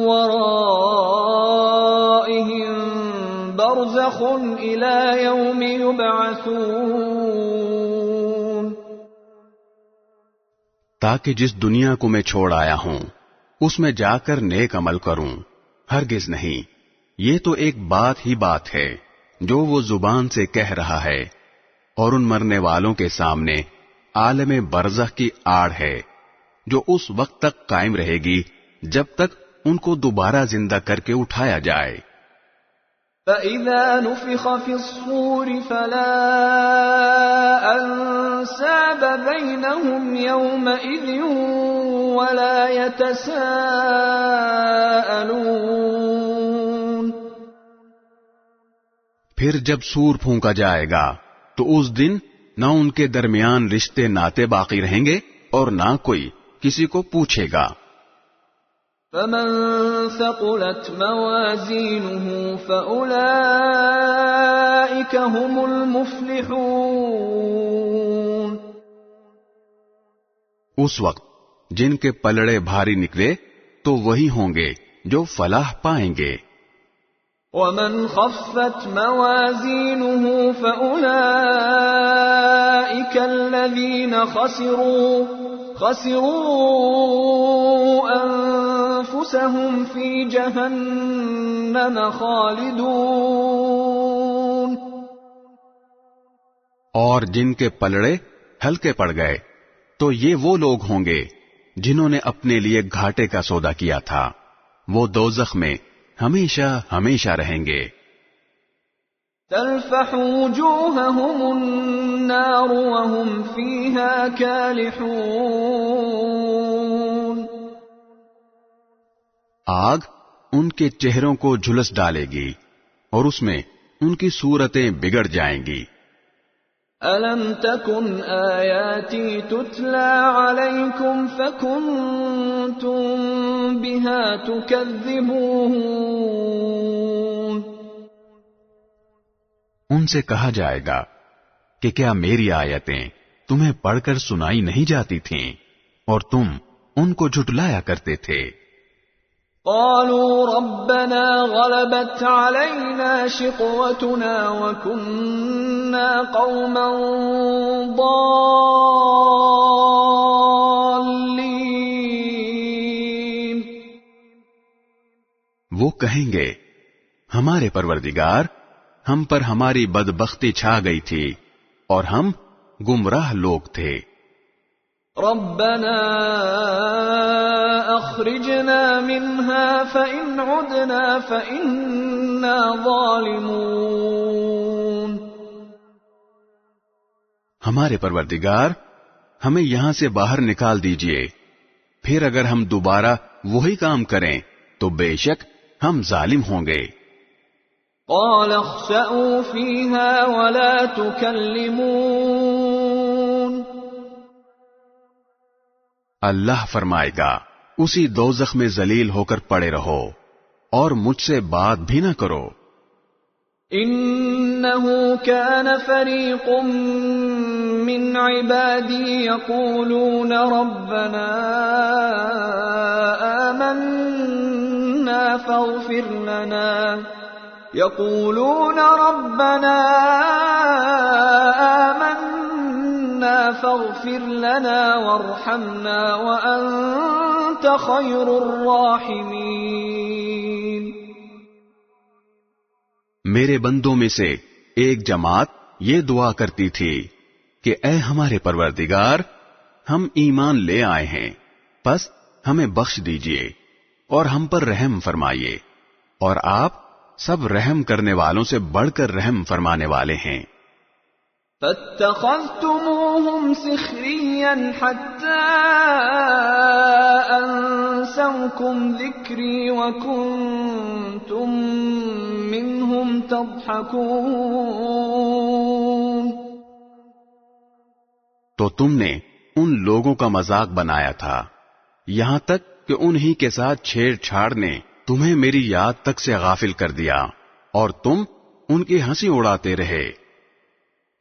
وَرَائِهِم بَرْزَخٌ إِلَى يَوْمِ يُبْعَثُونَ. تاکہ جس دنیا کو میں چھوڑ آیا ہوں اس میں جا کر نیک عمل کروں. ہرگز نہیں، یہ تو ایک بات ہی بات ہے جو وہ زبان سے کہہ رہا ہے، اور ان مرنے والوں کے سامنے عالم برزخ کی آڑ ہے جو اس وقت تک قائم رہے گی جب تک ان کو دوبارہ زندہ کر کے اٹھایا جائے. فَإِذَا نُفِخَ فِي الصُّورِ فَلَا أَنْسَابَ بَيْنَهُمْ يَوْمَئِذٍ وَلَا يَتَسَاءَلُونَ. پھر جب سور پھونکا جائے گا تو اس دن نہ ان کے درمیان رشتے ناتے باقی رہیں گے اور نہ کوئی کسی کو پوچھے گا. فَمَن ثَقُلَتْ مَوَازِينُهُ فَأُولَئِكَ هُمُ الْمُفْلِحُونَ. اس وقت جن کے پلڑے بھاری نکلے تو وہی ہوں گے جو فلاح پائیں گے. وَمَنْ خَفَّتْ مَوَازِينُهُ فَأُولَئِكَ الَّذِينَ خَسِرُوا أَنفُسَهُمْ فِي جَهَنَّمَ خَالِدُونَ. اور جن کے پلڑے ہلکے پڑ گئے تو یہ وہ لوگ ہوں گے جنہوں نے اپنے لیے گھاٹے کا سودا کیا تھا، وہ دوزخ میں ہمیشہ ہمیشہ رہیں گے. تَلْفَحُ وُجُوهَهُمُ النَّارُ وَهُمْ فِيهَا كَالِحُونَ. آگ ان کے چہروں کو جھلس ڈالے گی اور اس میں ان کی صورتیں بگڑ جائیں گی. أَلَمْ تَكُنْ آيَاتِي تُتْلَى عَلَيْكُمْ فَكُنْتُمْ بِهَا تُكَذِّبُونَ. ان سے کہا جائے گا کہ کیا میری آیتیں تمہیں پڑھ کر سنائی نہیں جاتی تھیں اور تم ان کو جھٹلایا کرتے تھے. قالوا ربنا غلبت علينا شقوتنا وكنا قوما ضالين. وہ کہیں گے ہمارے پروردگار ہم پر ہماری بدبختی چھا گئی تھی اور ہم گمراہ لوگ تھے. ربنا اخرجنا منها فإن عدنا فإنا ظالمون. ہمارے پروردگار ہمیں یہاں سے باہر نکال دیجئے، پھر اگر ہم دوبارہ وہی کام کریں تو بے شک ہم ظالم ہوں گے. قال اخسئوا فيها ولا تكلمون. اللہ فرمائے گا اسی دوزخ میں ذلیل ہو کر پڑے رہو اور مجھ سے بات بھی نہ کرو. إنه كان فريق من عبادي يقولون ربنا آمنا فاغفر لنا وارحمنا وأنت خير الراحمين۔ میرے بندوں میں سے ایک جماعت یہ دعا کرتی تھی کہ اے ہمارے پروردگار، ہم ایمان لے آئے ہیں، پس ہمیں بخش دیجئے اور ہم پر رحم فرمائیے، اور آپ سب رحم کرنے والوں سے بڑھ کر رحم فرمانے والے ہیں۔ فاتخذتموهم سخريا حتى أنسوكم ذكري وكنتم منهم تضحكون۔ تو تم نے ان لوگوں کا مذاق بنایا تھا یہاں تک کہ انہی کے ساتھ چھیڑ چھاڑ نے تمہیں میری یاد تک سے غافل کر دیا اور تم ان کی ہنسی اڑاتے رہے۔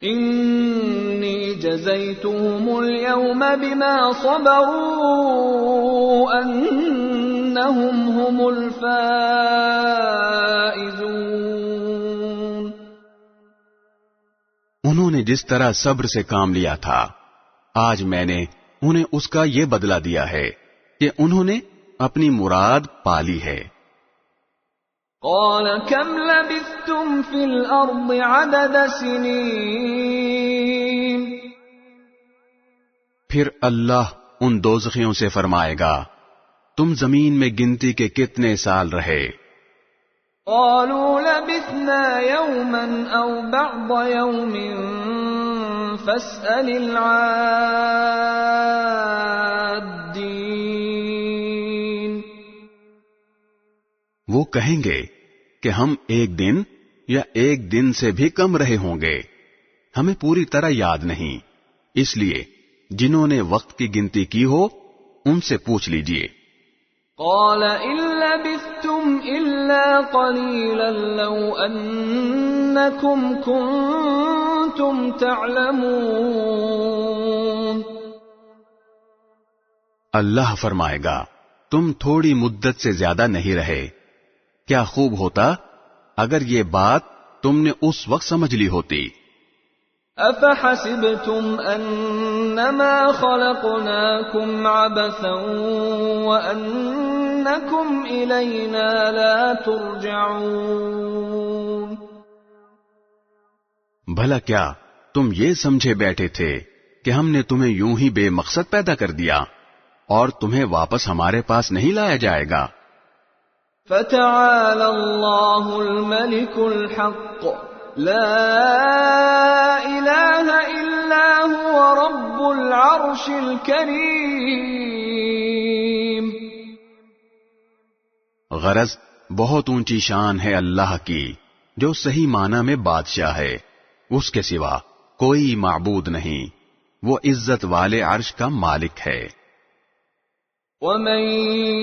انی جزیتهم اليوم بما صبروا انہم هم الفائزون۔ انہوں نے جس طرح صبر سے کام لیا تھا، آج میں نے انہیں اس کا یہ بدلہ دیا ہے کہ انہوں نے اپنی مراد پالی ہے۔ قال كم لبثتم في الارض عدد سنين۔ پھر اللہ ان دوزخیوں سے فرمائے گا، تم زمین میں گنتی کے کتنے سال رہے؟ قالوا لبثنا يوما او بعض يوم فاسأل العادين۔ وہ کہیں گے کہ ہم ایک دن یا ایک دن سے بھی کم رہے ہوں گے، ہمیں پوری طرح یاد نہیں، اس لیے جنہوں نے وقت کی گنتی کی ہو ان سے پوچھ لیجئے۔ قال إن لبثتم إلا قليلا لو أنكم كنتم تعلمون۔ اللہ فرمائے گا، تم تھوڑی مدت سے زیادہ نہیں رہے، کیا خوب ہوتا اگر یہ بات تم نے اس وقت سمجھ لی ہوتی۔ افحسبتم انما خلقناكم عبثا وانكم الينا لا ترجعون۔ بھلا کیا تم یہ سمجھے بیٹھے تھے کہ ہم نے تمہیں یوں ہی بے مقصد پیدا کر دیا اور تمہیں واپس ہمارے پاس نہیں لایا جائے گا؟ فتعالى الله الملك الحق لا إله إلا هو رب العرش الكريم۔ غرض بہت اونچی شان ہے اللہ کی جو صحیح معنی میں بادشاہ ہے، اس کے سوا کوئی معبود نہیں، وہ عزت والے عرش کا مالک ہے۔ ومن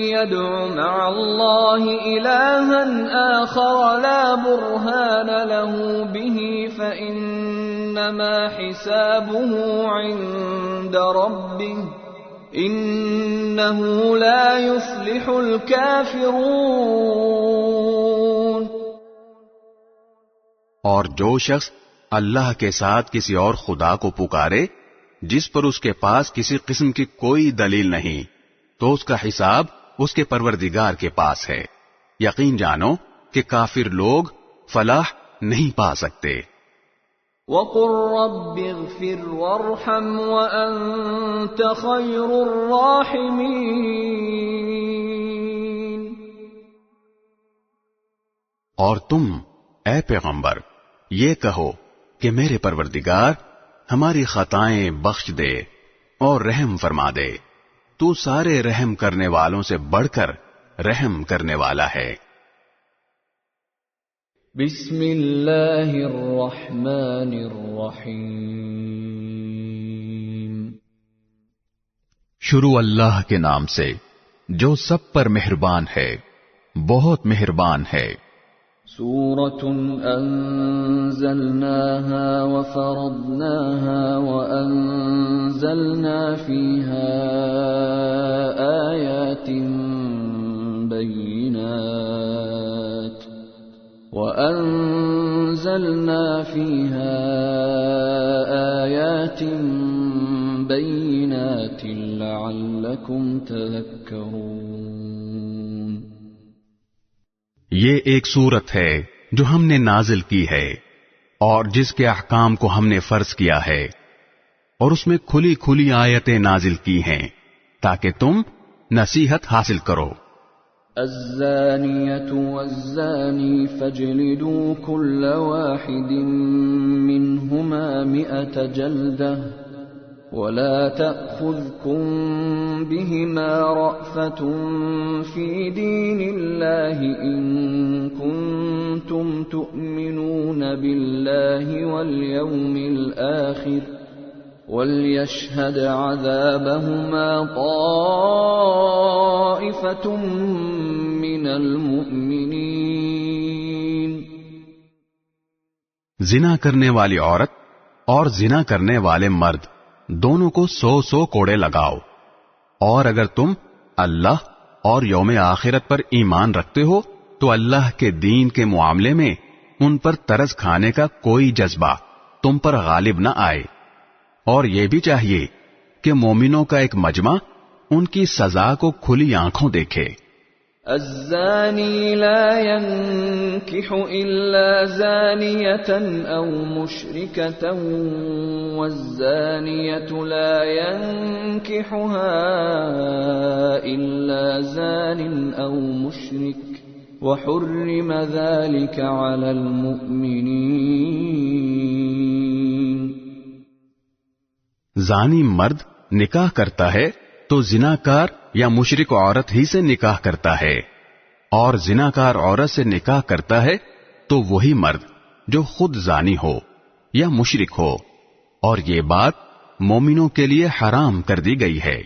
يدع مع الله إلها آخر لا برهان له به فإنما حسابه عند ربه إنه لا يفلح الكافرون۔ اور جو شخص اللہ کے ساتھ کسی اور خدا کو پکارے جس پر اس کے پاس کسی قسم کی کوئی دلیل نہیں، تو اس کا حساب اس کے پروردگار کے پاس ہے، یقین جانو کہ کافر لوگ فلاح نہیں پا سکتے۔ وَقُلْ رَبِّ اغْفِرْ وَارْحَمْ وَأَنْتَ خَيْرُ الرَّاحِمِينَ۔ اور تم اے پیغمبر یہ کہو کہ میرے پروردگار ہماری خطائیں بخش دے اور رحم فرما دے، تو سارے رحم کرنے والوں سے بڑھ کر رحم کرنے والا ہے۔ بسم اللہ الرحمن الرحیم۔ شروع اللہ کے نام سے جو سب پر مہربان ہے، بہت مہربان ہے۔ سورة أنزلناها وفرضناها وأنزلنا فيها آيات بينات لعلكم تذكرون. یہ ایک سورت ہے جو ہم نے نازل کی ہے اور جس کے احکام کو ہم نے فرض کیا ہے، اور اس میں کھلی کھلی آیتیں نازل کی ہیں تاکہ تم نصیحت حاصل کرو. الزانية والزاني فاجلدوا كل واحد منهما 100 جلدة ولا تأخذكم بهما رأفة في دين الله إن كنتم تؤمنون بالله واليوم الآخر وَلْيَشْهَدْ عَذَابَهُمَا طَائِفَةٌ مِّنَ الْمُؤْمِنِينَ. زنا کرنے والی عورت اور زنا کرنے والے مرد دونوں کو 100 کوڑے لگاؤ، اور اگر تم اللہ اور یوم آخرت پر ایمان رکھتے ہو تو اللہ کے دین کے معاملے میں ان پر ترس کھانے کا کوئی جذبہ تم پر غالب نہ آئے. اور یہ بھی چاہیے کہ مومنوں کا ایک مجمع ان کی سزا کو کھلی آنکھوں دیکھے. الزانی لا ينكح الا زانية او مشركة والزانية لا ينكحها الا زان او مشرك وحرم ذلك على المؤمنين. زانی مرد نکاح کرتا ہے تو زناکار یا مشرک عورت ہی سے نکاح کرتا ہے، اور زناکار عورت سے نکاح کرتا ہے تو وہی مرد جو خود زانی ہو یا مشرک ہو، اور یہ بات مومنوں کے لیے حرام کر دی گئی ہے.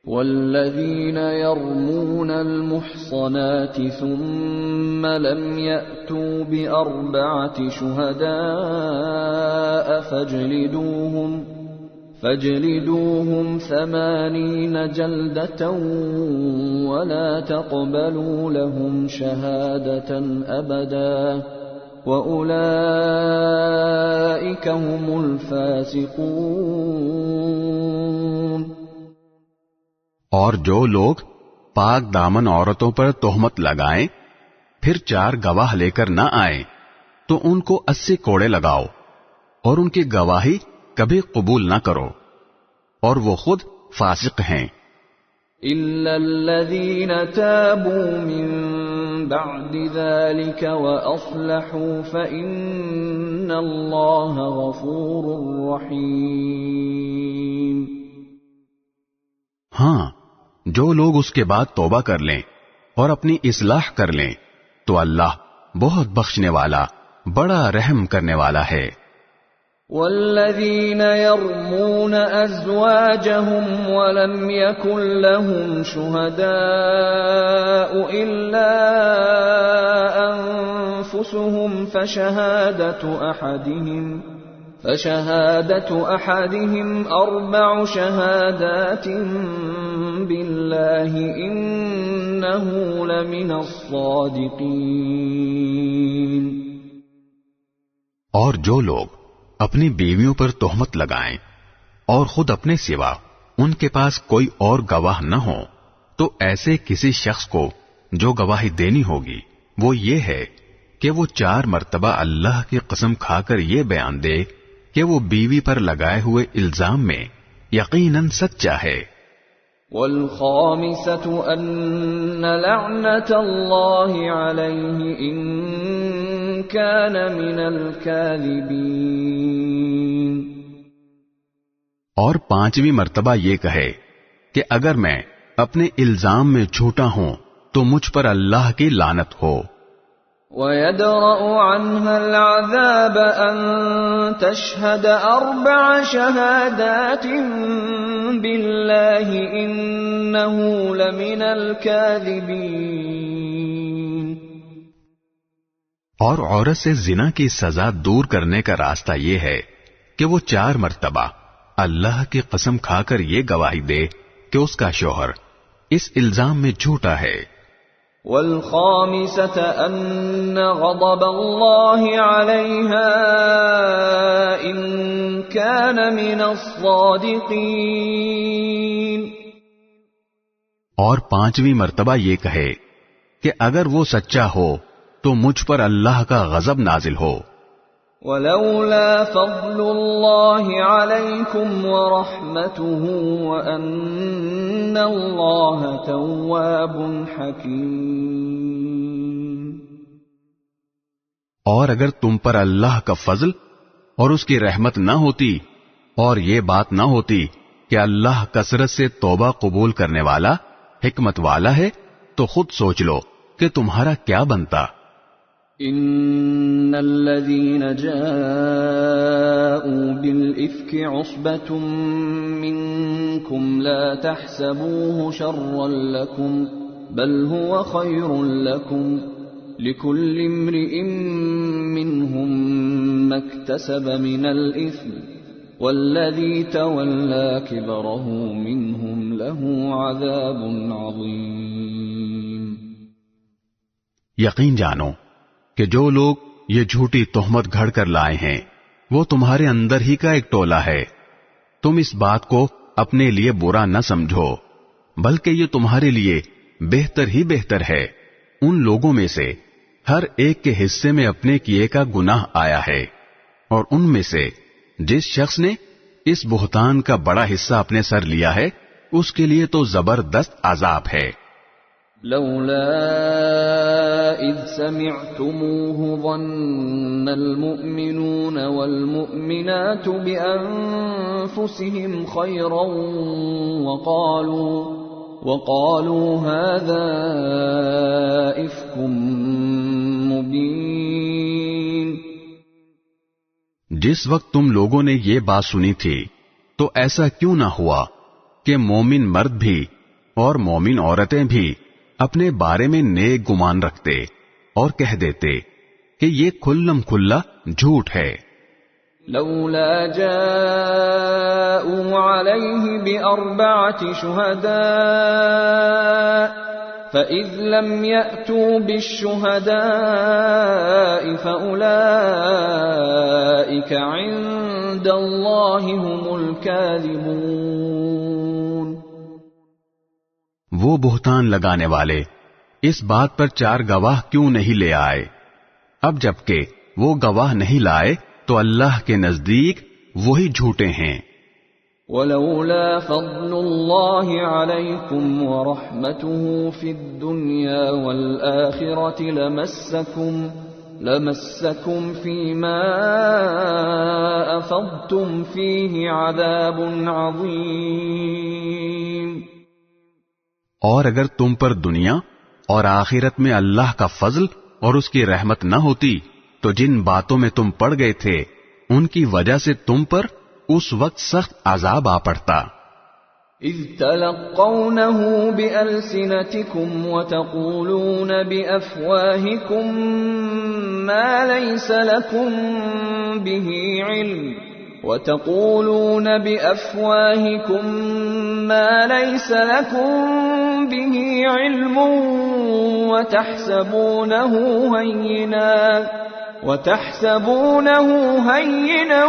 والذین یرمون المحصنات ثم لم یأتوا بأربعة شہداء فاجلدوهم 80 جلدة ولا تقبلوا لهم شهادة أبدا وأولئك هم الفاسقون. اور جو لوگ پاک دامن عورتوں پر تہمت لگائیں پھر 4 گواہ لے کر نہ آئیں تو ان کو 80 کوڑے لگاؤ، اور ان کی گواہی کبھی قبول نہ کرو، اور وہ خود فاسق ہیں. إِلَّا الَّذِينَ تَابُوا مِن بَعْدِ ذَلِكَ وَأَصْلَحُوا فَإِنَّ اللَّهَ غَفُورٌ رَّحِيمٌ. ہاں، جو لوگ اس کے بعد توبہ کر لیں اور اپنی اصلاح کر لیں تو اللہ بہت بخشنے والا، بڑا رحم کرنے والا ہے. والذین یرمون ازواجهم ولم یکن لهم شهداء الا انفسهم فشهادة احدهم 4 شهادات بالله انه لمن الصادقین. اور جو لوگ اپنی بیویوں پر تہمت لگائیں اور خود اپنے سوا ان کے پاس کوئی اور گواہ نہ ہو تو ایسے کسی شخص کو جو گواہی دینی ہوگی وہ یہ ہے کہ وہ 4 مرتبہ اللہ کی قسم کھا کر یہ بیان دے کہ وہ بیوی پر لگائے ہوئے الزام میں یقیناً سچا ہے. والخامسة أن لعنة الله عليه إن كان من الكاذبين. اور 5ویں مرتبہ یہ کہے کہ اگر میں اپنے الزام میں جھوٹا ہوں تو مجھ پر اللہ کی لعنت ہو. وَيَدْرَأُ عَنْهَا الْعَذَابَ أَن تَشْهَدَ 4 شَهَادَاتٍ بِاللَّهِ إِنَّهُ لَمِنَ الْكَاذِبِينَ. اور عورت سے زنا کی سزا دور کرنے کا راستہ یہ ہے کہ وہ 4 مرتبہ اللہ کی قسم کھا کر یہ گواہی دے کہ اس کا شوہر اس الزام میں جھوٹا ہے. والخامسة أن غضب الله عليها إن كان من الصادقين. اور 5ویں مرتبہ یہ کہے کہ اگر وہ سچا ہو تو مجھ پر اللہ کا غضب نازل ہو. ولولا فضل الله عليكم ورحمته وأن الله تواب حكيم. اور اگر تم پر اللہ کا فضل اور اس کی رحمت نہ ہوتی اور یہ بات نہ ہوتی کہ اللہ کثرت سے توبہ قبول کرنے والا حکمت والا ہے تو خود سوچ لو کہ تمہارا کیا بنتا. ان الذين جاءوا بالافك عصبة منكم لا تحسبوه شرا لكم بل هو خير لكم لكل امرئ منهم ما اكتسب من الاثم والذي تولى كبره منهم له عذاب عظيم. یقین جانو کہ جو لوگ یہ جھوٹی تہمت گھڑ کر لائے ہیں وہ تمہارے اندر ہی کا ایک ٹولہ ہے. تم اس بات کو اپنے لیے برا نہ سمجھو بلکہ یہ تمہارے لیے بہتر ہی بہتر ہے. ان لوگوں میں سے ہر ایک کے حصے میں اپنے کیے کا گناہ آیا ہے اور ان میں سے جس شخص نے اس بہتان کا بڑا حصہ اپنے سر لیا ہے اس کے لیے تو زبردست عذاب ہے. لولا اذ سمعتموه ظن المؤمنون والمؤمنات بانفسهم خيرا وقالوا هذا افك مبين. جس وقت تم لوگوں نے یہ بات سنی تھی تو ایسا کیوں نہ ہوا کہ مومن مرد بھی اور مومن عورتیں بھی اپنے بارے میں نیک گمان رکھتے اور کہہ دیتے کہ یہ کھلم کھلا جھوٹ ہے. لولا جاءوا عليه بأربعة شهداء فإذ لم يأتوا بالشهداء فأولئك عند الله هم الكاذبون. وہ بہتان لگانے والے اس بات پر 4 گواہ کیوں نہیں لے آئے؟ اب جبکہ وہ گواہ نہیں لائے تو اللہ کے نزدیک وہی جھوٹے ہیں. ولولا فضل الله عليكم ورحمته في الدنيا والآخرة لمسكم فيما أفضتم فيه عذاب عظيم. اور اگر تم پر دنیا اور آخرت میں اللہ کا فضل اور اس کی رحمت نہ ہوتی تو جن باتوں میں تم پڑ گئے تھے ان کی وجہ سے تم پر اس وقت سخت عذاب آ پڑتا. اذ تلقونه بألسنتكم وتقولون بأفواهكم ما ليس لكم به علم وتحسبونه هينا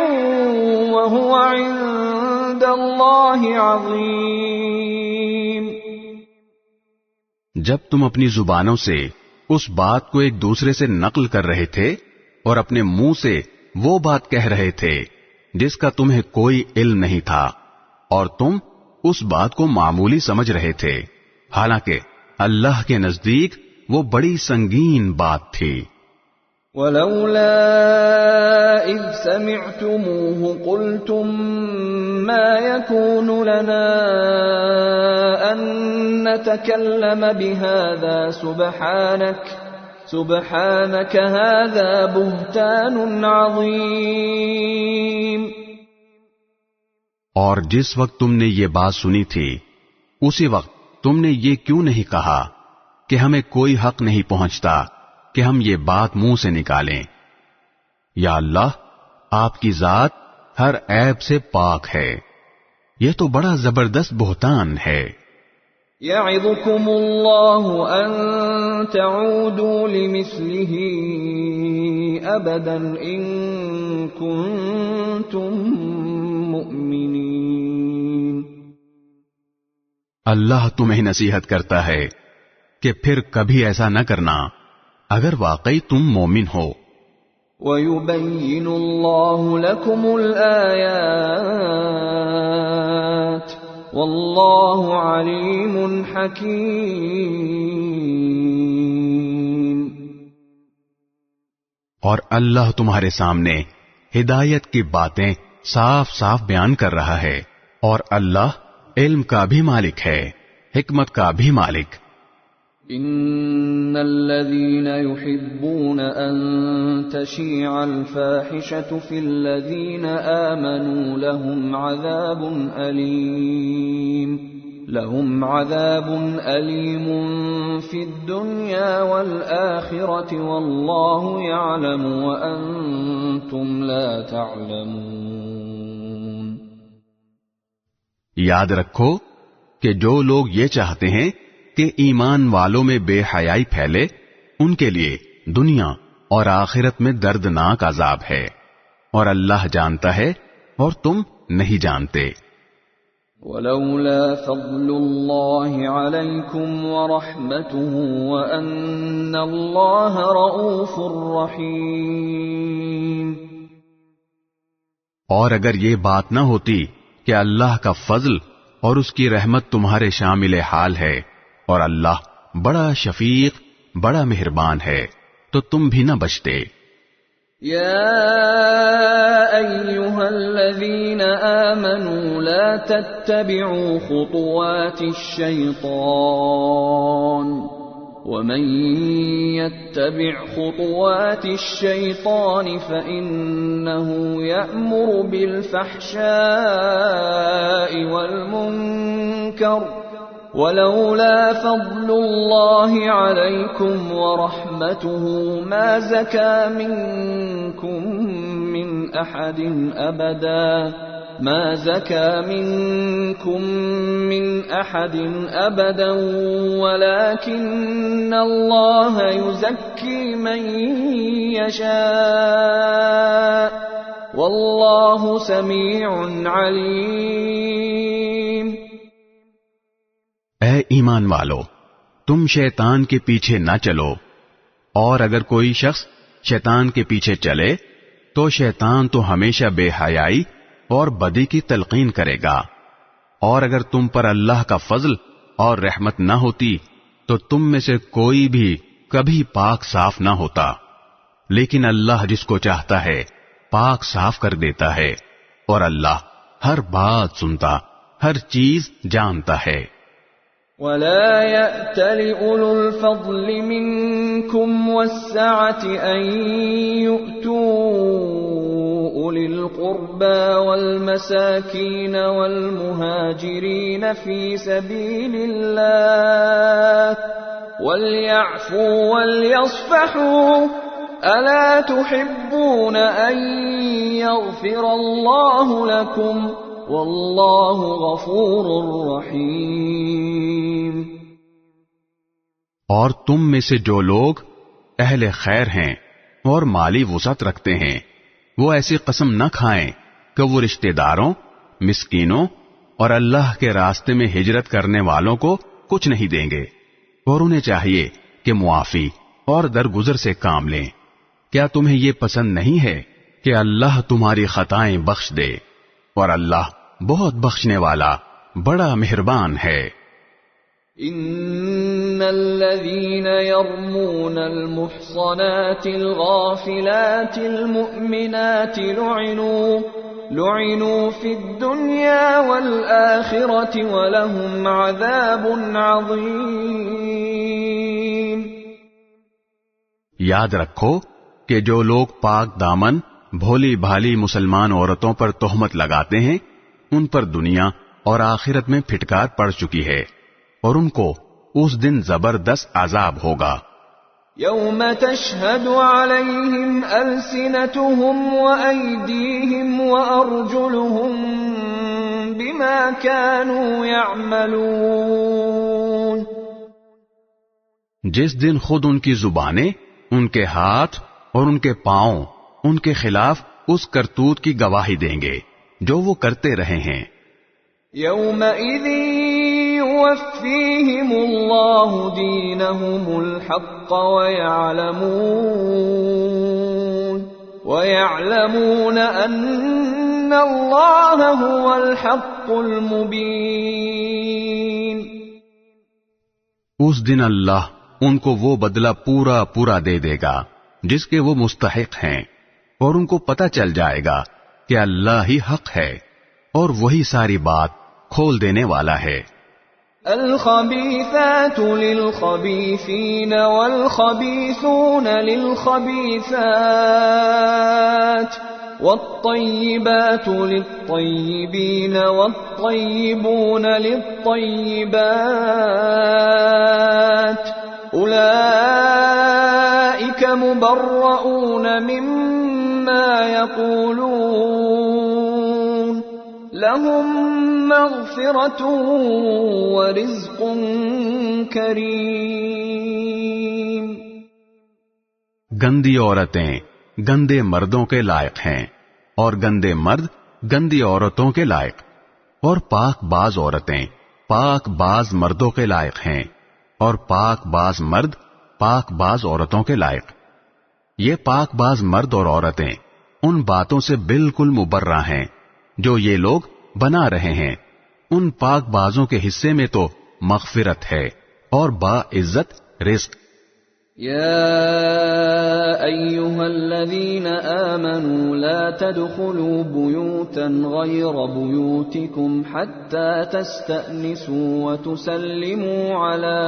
وهو عند الله عظيم. جب تم اپنی زبانوں سے اس بات کو ایک دوسرے سے نقل کر رہے تھے اور اپنے منہ سے وہ بات کہہ رہے تھے جس کا تمہیں کوئی علم نہیں تھا اور تم اس بات کو معمولی سمجھ رہے تھے حالانکہ اللہ کے نزدیک وہ بڑی سنگین بات تھی. ولولا اذ سمعتموه قلتم ما يكون لنا ان نتكلم بهذا سبحانك هذا بهتان عظيم. اور جس وقت تم نے یہ بات سنی تھی اسی وقت تم نے یہ کیوں نہیں کہا کہ ہمیں کوئی حق نہیں پہنچتا کہ ہم یہ بات منہ سے نکالیں، یا اللہ آپ کی ذات ہر عیب سے پاک ہے۔ یہ تو بڑا زبردست بہتان ہے۔ يعظكم الله أن تعودوا لمثله أبدا إن كنتم مؤمنين۔ اللہ تمہیں نصیحت کرتا ہے کہ پھر کبھی ایسا نہ کرنا اگر واقعی تم مومن ہو۔ وَيُبَيِّنُ اللَّهُ لَكُمُ الْآيَاتِ وَاللَّهُ عَلِيمٌ حَكِيمٌ۔ اور اللہ تمہارے سامنے ہدایت کی باتیں صاف صاف بیان کر رہا ہے، اور اللہ علم کا بھی مالک ہے، حکمت کا بھی مالک۔ ان الذين يحبون ان تشيع الفاحشة في الذين آمنوا لهم عذاب أليم في الدنيا والآخرة والله يعلم وأنتم لا تعلمون۔ یاد رکھو کہ جو لوگ یہ چاہتے ہیں کہ ایمان والوں میں بے حیائی پھیلے، ان کے لیے دنیا اور آخرت میں دردناک عذاب ہے، اور اللہ جانتا ہے اور تم نہیں جانتے۔ وَلَوْلَا فَضْلُ اللَّهِ عَلَيْكُمْ وَرَحْمَتُهُ وَأَنَّ اللَّهَ رَءُوفٌ رَحِيمٌ۔ اور اگر یہ بات نہ ہوتی کہ اللہ کا فضل اور اس کی رحمت تمہارے شامل حال ہے، اور اللہ بڑا شفیق، بڑا مہربان ہے، تو تم بھی نہ بچتے۔ یا ایھا الذین آمنوا لا تتبعوا خطوات الشیطان ومن يتبع خطوات الشیطان فإنه يأمر بالفحشاء والمنکر ولولا فضل الله عليكم ورحمته ما زكى منكم من أحد أبدا ولكن الله يزكي من يشاء والله سميع عليم۔ اے ایمان والو، تم شیطان کے پیچھے نہ چلو، اور اگر کوئی شخص شیطان کے پیچھے چلے تو شیطان تو ہمیشہ بے حیائی اور بدی کی تلقین کرے گا، اور اگر تم پر اللہ کا فضل اور رحمت نہ ہوتی تو تم میں سے کوئی بھی کبھی پاک صاف نہ ہوتا، لیکن اللہ جس کو چاہتا ہے پاک صاف کر دیتا ہے، اور اللہ ہر بات سنتا، ہر چیز جانتا ہے۔ وَلَا يَأْتَلِ أُولُو الْفَضْلِ مِنكُمْ وَالسَّعَةِ أَن يُؤْتُوا أُولِي الْقُرْبَى وَالْمَسَاكِينَ وَالْمُهَاجِرِينَ فِي سَبِيلِ اللَّهِ وَلْيَعْفُوا وَلْيَصْفَحُوا أَلَا تُحِبُّونَ أَن يَغْفِرَ اللَّهُ لَكُمْ واللہ غفور رحیم۔ اور تم میں سے جو لوگ اہل خیر ہیں اور مالی وسعت رکھتے ہیں، وہ ایسی قسم نہ کھائیں کہ وہ رشتہ داروں، مسکینوں اور اللہ کے راستے میں ہجرت کرنے والوں کو کچھ نہیں دیں گے، اور انہیں چاہیے کہ معافی اور درگزر سے کام لیں۔ کیا تمہیں یہ پسند نہیں ہے کہ اللہ تمہاری خطائیں بخش دے، اور اللہ بہت بخشنے والا بڑا مہربان ہے۔ ان الذين يرمون المحصنات الغافلات المؤمنات لعنوا في الدنيا والآخرة ولهم عذاب عظيم۔ یاد رکھو کہ جو لوگ پاک دامن بھولی بھالی مسلمان عورتوں پر تہمت لگاتے ہیں، ان پر دنیا اور آخرت میں پھٹکار پڑ چکی ہے، اور ان کو اس دن زبردست عذاب ہوگا۔ يوم تشهد عليهم ألسنتهم وأيديهم وأرجلهم بما كانوا يعملون. جس دن خود ان کی زبانیں، ان کے ہاتھ اور ان کے پاؤں ان کے خلاف اس کرتوت کی گواہی دیں گے جو وہ کرتے رہے ہیں. يومئذ يوفيهم الله دينهم الحق ويعلمون أن الله هو الحق المبين. اس دن اللہ ان کو وہ بدلہ پورا پورا دے دے گا جس کے وہ مستحق ہیں، اور ان کو پتہ چل جائے گا کہ اللہ ہی حق ہے اور وہی ساری بات کھول دینے والا ہے. الخبيثات للخبيثين والخبيثون للخبيثات والطيبات للطيبين والطيبون للطيبات أولئك مبرؤون مما يقولون لهم مغفرة ورزق کریم. گندی عورتیں گندے مردوں کے لائق ہیں، اور گندے مرد گندی عورتوں کے لائق، اور پاک باز عورتیں پاک باز مردوں کے لائق ہیں، اور پاک باز مرد پاک باز عورتوں کے لائق. یہ پاک باز مرد اور عورتیں ان باتوں سے بالکل مبرہ ہیں جو یہ لوگ بنا رہے ہیں. ان پاک بازوں کے حصے میں تو مغفرت ہے اور باعزت رزق. يا أيها الذين آمنوا لا تدخلوا بيوتا غير بيوتكم حتى تستأنسوا وتسلموا على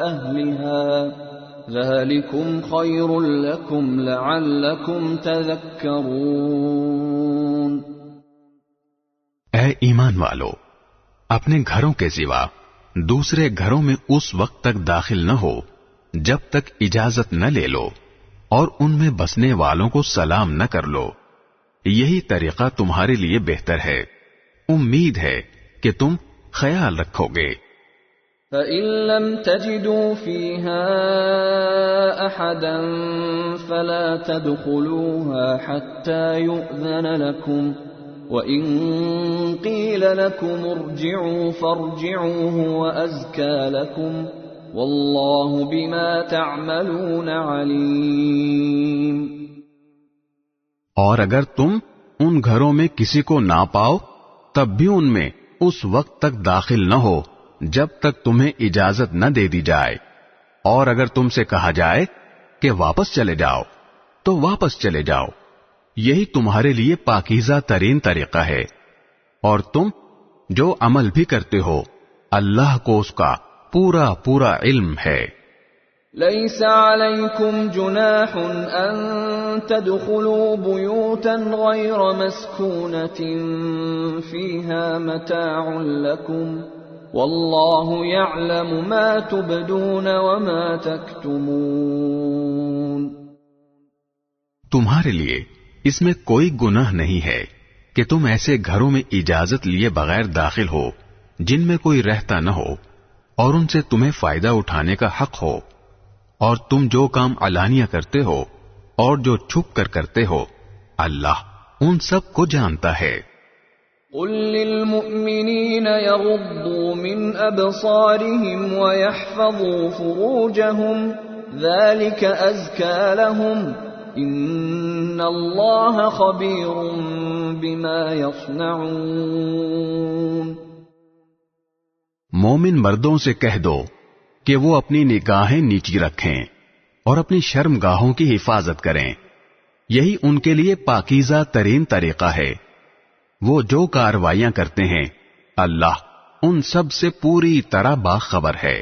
أهلها ذلكم خير لكم لعلكم تذكرون. اے ایمان والو، اپنے گھروں کے سوا دوسرے گھروں میں اس وقت تک داخل نہ ہو جب تک اجازت نہ لے لو، اور ان میں بسنے والوں کو سلام نہ کر لو. یہی طریقہ تمہارے لیے بہتر ہے. امید ہے کہ تم خیال رکھو گے. فَإِن لَّمْ تَجِدُوا فِيهَا أَحَدًا فَلَا تَدْخُلُوهَا حَتَّى يُؤْذَنَ لَكُمْ وَإِن قِيلَ لَكُمُ ارْجِعُوا فَارْجِعُوا هُوَ أَزْكَىٰ لَكُمْ وَاللَّهُ بِمَا تَعْمَلُونَ عَلِيمٌ. اور اگر تم ان گھروں میں کسی کو نہ پاؤ تب بھی ان میں اس وقت تک داخل نہ ہو جب تک تمہیں اجازت نہ دے دی جائے، اور اگر تم سے کہا جائے کہ واپس چلے جاؤ تو واپس چلے جاؤ. یہی تمہارے لیے پاکیزہ ترین طریقہ ہے، اور تم جو عمل بھی کرتے ہو اللہ کو اس کا پورا پورا علم ہے. ليس عليكم جناح أن تدخلوا بيوتا غير مسكونة فيها متاع لكم والله يعلم ما تبدون وما تكتمون. تمہارے لیے اس میں کوئی گناہ نہیں ہے کہ تم ایسے گھروں میں اجازت لیے بغیر داخل ہو جن میں کوئی رہتا نہ ہو اور ان سے تمہیں فائدہ اٹھانے کا حق ہو، اور تم جو کام علانیہ کرتے ہو اور جو چھپ کر کرتے ہو اللہ ان سب کو جانتا ہے. قل للمؤمنين يغضوا من أبصارهم ويحفظوا فروجهم ذلك أزكى لهم إن الله خبير بما يصنعون. مومن مردوں سے کہہ دو کہ وہ اپنی نگاہیں نیچی رکھیں اور اپنی شرم گاہوں کی حفاظت کریں، یہی ان کے لیے پاکیزہ ترین طریقہ ہے. وہ جو کاروائیاں کرتے ہیں اللہ ان سب سے پوری طرح باخبر ہے.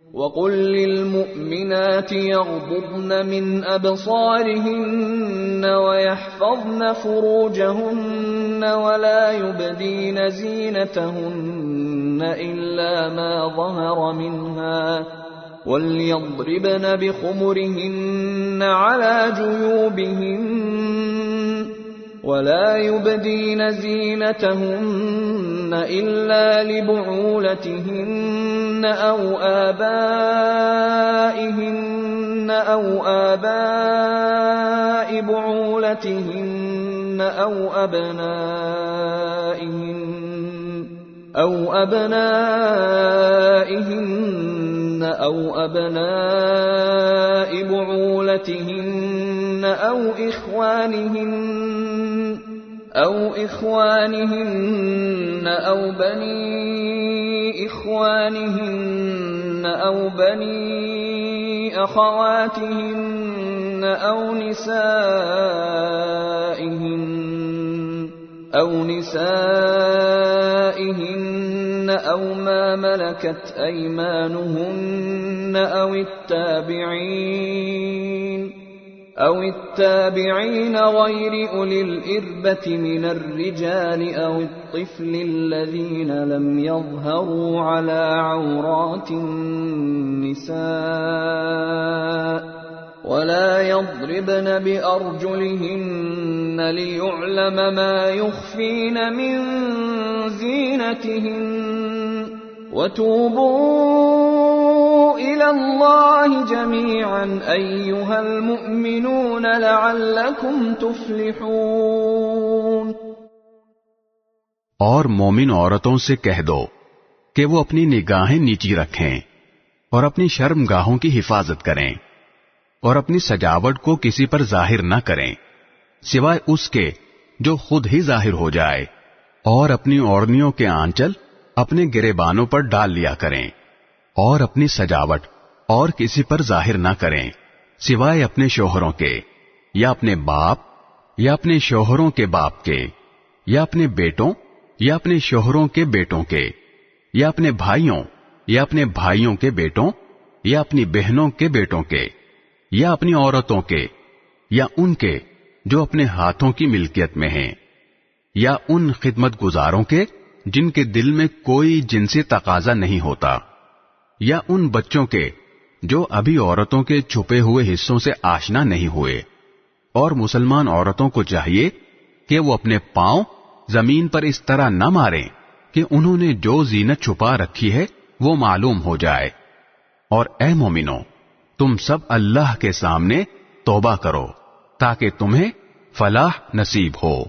وَقُل لِّلْمُؤْمِنَاتِ يَغْضُضْنَ مِنْ أَبْصَارِهِنَّ وَيَحْفَظْنَ فُرُوجَهُنَّ وَلَا يُبْدِينَ زِينَتَهُنَّ إِلَّا مَا ظَهَرَ مِنْهَا وَلْيَضْرِبْنَ بِخُمُرِهِنَّ عَلَى جُيُوبِهِنَّ وَلَا يُبْدِينَ زِينَتَهُنَّ إِلَّا لِبُعُولَتِهِنَّ أَوْ آبَائِهِنَّ أَوْ آبَاءِ بُعُولَتِهِنَّ أَوْ أَبْنَائِهِنَّ أَوْ أَبْنَاءِ بُعُولَتِهِنَّ أَوْ إِخْوَانِهِنَّ أَوْ بَنِي إِخْوَانِهِنَّ أَوْ بَنِي أَخَوَاتِهِنَّ أَوْ نِسَائِهِنَّ أَوْ مَا مَلَكَتْ أَيْمَانُهُنَّ أَوِ التَّابِعِينَ غَيْرِ أُولِي الْإِرْبَةِ مِنَ الرِّجَالِ أَوِ الطِّفْلِ الَّذِينَ لَمْ يَظْهَرُوا عَلَى عَوْرَاتِ النِّسَاءِ وَلَا يَضْرِبْنَ بِأَرْجُلِهِنَّ لِيُعْلَمَ مَا يُخْفِينَ مِنْ زِينَتِهِنَّ وَتُوبُوا إِلَى اللَّهِ جَمِيعًا أَيُّهَا الْمُؤْمِنُونَ لَعَلَّكُمْ تُفْلِحُونَ۔ اور مومن عورتوں سے کہہ دو کہ وہ اپنی نگاہیں نیچی رکھیں اور اپنی شرم گاہوں کی حفاظت کریں اور اپنی سجاوٹ کو کسی پر ظاہر نہ کریں سوائے اس کے جو خود ہی ظاہر ہو جائے، اور اپنی اوڑھنیوں کے آنچل اپنے گریبانوں پر ڈال لیا کریں، اور اپنی سجاوٹ اور کسی پر ظاہر نہ کریں سوائے اپنے شوہروں کے، یا اپنے باپ یا اپنے شوہروں کے باپ کے، یا اپنے بیٹوں یا اپنے شوہروں کے بیٹوں کے، یا اپنے بھائیوں یا اپنے بھائیوں کے بیٹوں، یا اپنی بہنوں کے بیٹوں کے، یا اپنی عورتوں کے، یا ان کے جو اپنے ہاتھوں کی ملکیت میں ہیں، یا ان خدمت گزاروں کے جن کے دل میں کوئی جنسی تقاضا نہیں ہوتا، یا ان بچوں کے جو ابھی عورتوں کے چھپے ہوئے حصوں سے آشنا نہیں ہوئے۔ اور مسلمان عورتوں کو چاہیے کہ وہ اپنے پاؤں زمین پر اس طرح نہ ماریں کہ انہوں نے جو زینت چھپا رکھی ہے وہ معلوم ہو جائے۔ اور اے مومنو، تم سب اللہ کے سامنے توبہ کرو تاکہ تمہیں فلاح نصیب ہو۔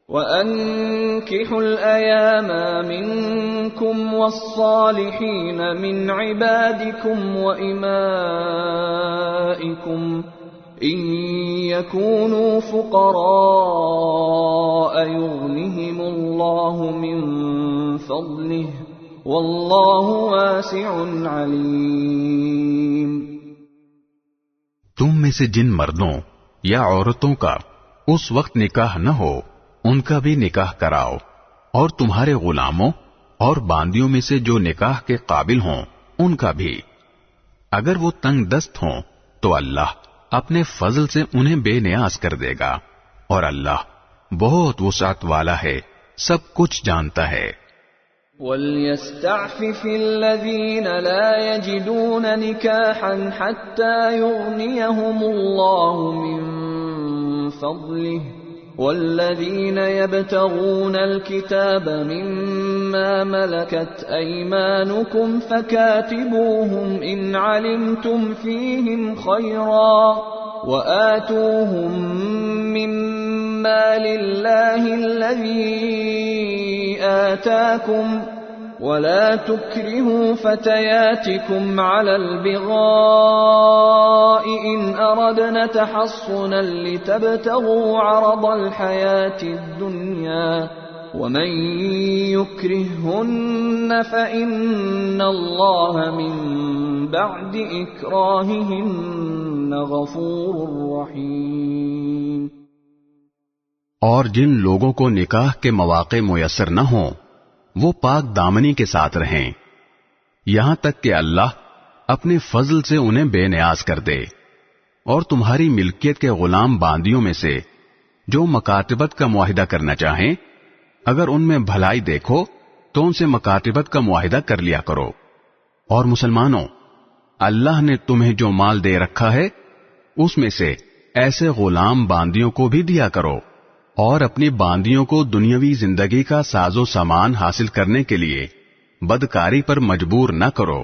وَأَنكِحُوا الْأَيَامَ مِنكُمْ وَالصَّالِحِينَ مِنْ عِبَادِكُمْ وَإِمَائِكُمْ إِنْ يَكُونُوا فُقَرَاءَ يُغْنِهِمُ اللَّهُ مِنْ فَضْلِهِ وَاللَّهُ وَاسِعٌ عَلِيمٌ۔ تم میں سے جن مردوں یا عورتوں کا اس وقت نکاح نہ ہو ان کا بھی نکاح کراؤ، اور تمہارے غلاموں اور باندیوں میں سے جو نکاح کے قابل ہوں ان کا بھی۔ اگر وہ تنگ دست ہوں تو اللہ اپنے فضل سے انہیں بے نیاز کر دے گا، اور اللہ بہت وسعت والا ہے، سب کچھ جانتا ہے۔ وَلْيَسْتَعْفِفِ الَّذِينَ لَا يَجِدُونَ نِكَاحًا حَتَّى يُغْنِيَهُمُ اللَّهُ مِنْ فَضْلِهِ وَالَّذِينَ يَبْتَغُونَ الْكِتَابَ مِمَّا مَلَكَتْ أَيْمَانُكُمْ فَكَاتِبُوهُمْ إِنْ عَلِمْتُمْ فِيهِمْ خَيْرًا وَآتُوهُمْ مِمَّا لِلَّهِ الَّذِي آتَاكُمْ وَلَا تُكْرِهُوا فَتَيَاتِكُمْ عَلَى الْبِغَاءِ إِنْ أَرَدْنَ تَحَصُّنًا لِتَبْتَغُوا عَرَضَ الْحَيَاةِ الدُّنْيَا وَمَنْ يُكْرِههُّنَّ فَإِنَّ اللَّهَ مِنْ بَعْدِ إِكْرَاهِهِنَّ غَفُورٌ رَحِيمٌ۔ اور جن لوگوں کو نکاح کے مواقع میسر نہ ہوں وہ پاک دامنی کے ساتھ رہیں یہاں تک کہ اللہ اپنے فضل سے انہیں بے نیاز کر دے۔ اور تمہاری ملکیت کے غلام باندیوں میں سے جو مکاتبت کا معاہدہ کرنا چاہیں، اگر ان میں بھلائی دیکھو تو ان سے مکاتبت کا معاہدہ کر لیا کرو۔ اور مسلمانوں، اللہ نے تمہیں جو مال دے رکھا ہے اس میں سے ایسے غلام باندیوں کو بھی دیا کرو، اور اپنی باندیوں کو دنیاوی زندگی کا ساز و سامان حاصل کرنے کے لیے بدکاری پر مجبور نہ کرو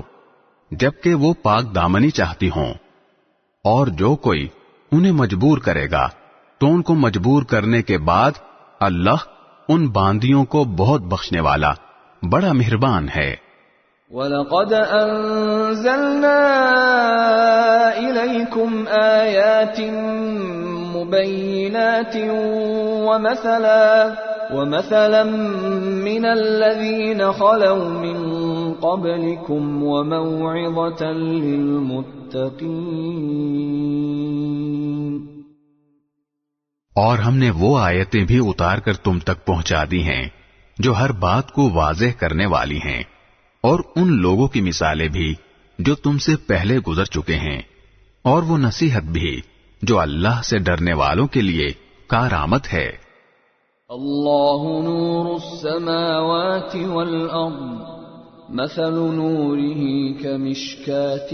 جبکہ وہ پاک دامنی چاہتی ہوں، اور جو کوئی انہیں مجبور کرے گا تو ان کو مجبور کرنے کے بعد اللہ ان باندیوں کو بہت بخشنے والا بڑا مہربان ہے۔ وَلَقَدْ أَنزَلْنَا إِلَيْكُمْ آيَاتٍ مُبَيِّنَاتٍ وَمَثَلًا مِّنَ الَّذِينَ خَلَوْا مِن قَبْلِكُمْ وَمَوْعِظَةً لِّلْمُتَّقِينَ۔ اور ہم نے وہ آیتیں بھی اتار کر تم تک پہنچا دی ہیں جو ہر بات کو واضح کرنے والی ہیں، اور ان لوگوں کی مثالیں بھی جو تم سے پہلے گزر چکے ہیں، اور وہ نصیحت بھی جو اللہ سے ڈرنے والوں کے لیے کارآمد ہے۔ اللہ نور السماوات والارض مثل نوره كمشكاة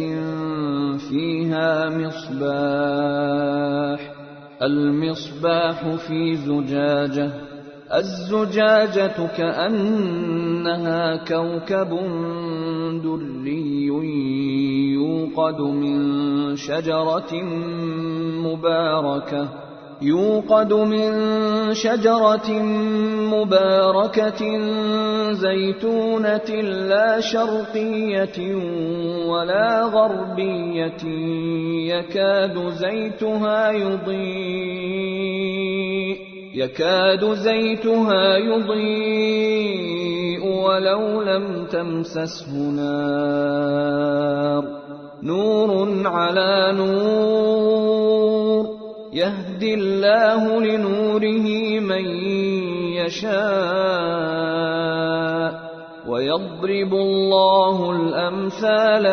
فيها مصباح المصباح في زجاجة الزجاجة كأنها كوكب دري يوقد من شجرة مباركة زيتونة لا شرقية ولا غربية يكاد زيتها يضيء ولو لم تمسسه نار نور على نور يهدي الله لنوره من يشاء ويضرب الله الأمثال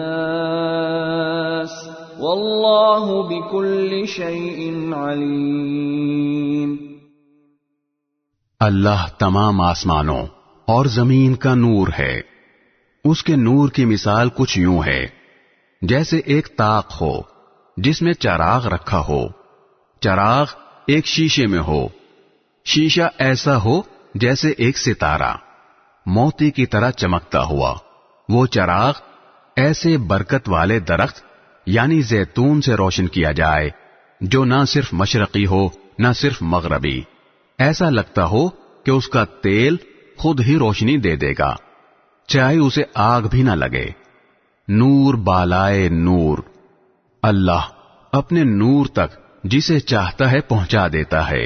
للناس واللہ بکل شیء علیم۔ اللہ تمام آسمانوں اور زمین کا نور ہے، اس کے نور کی مثال کچھ یوں ہے جیسے ایک طاق ہو جس میں چراغ رکھا ہو، چراغ ایک شیشے میں ہو، شیشہ ایسا ہو جیسے ایک ستارہ موتی کی طرح چمکتا ہوا، وہ چراغ ایسے برکت والے درخت یعنی زیتون سے روشن کیا جائے جو نہ صرف مشرقی ہو نہ صرف مغربی، ایسا لگتا ہو کہ اس کا تیل خود ہی روشنی دے دے گا، چاہے اسے آگ بھی نہ لگے۔ نور بالائے نور، اللہ اپنے نور تک جسے چاہتا ہے پہنچا دیتا ہے،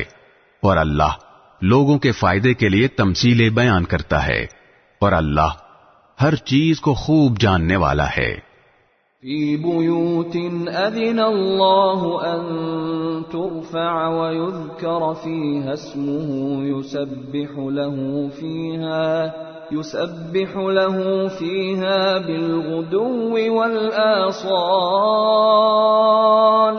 اور اللہ لوگوں کے فائدے کے لیے تمثیلیں بیان کرتا ہے، اور اللہ ہر چیز کو خوب جاننے والا ہے۔ فی بیوت اذن اللہ ان ترفع ویذکر فیہا اسمہ يسبح له فيها بالغدو والآصال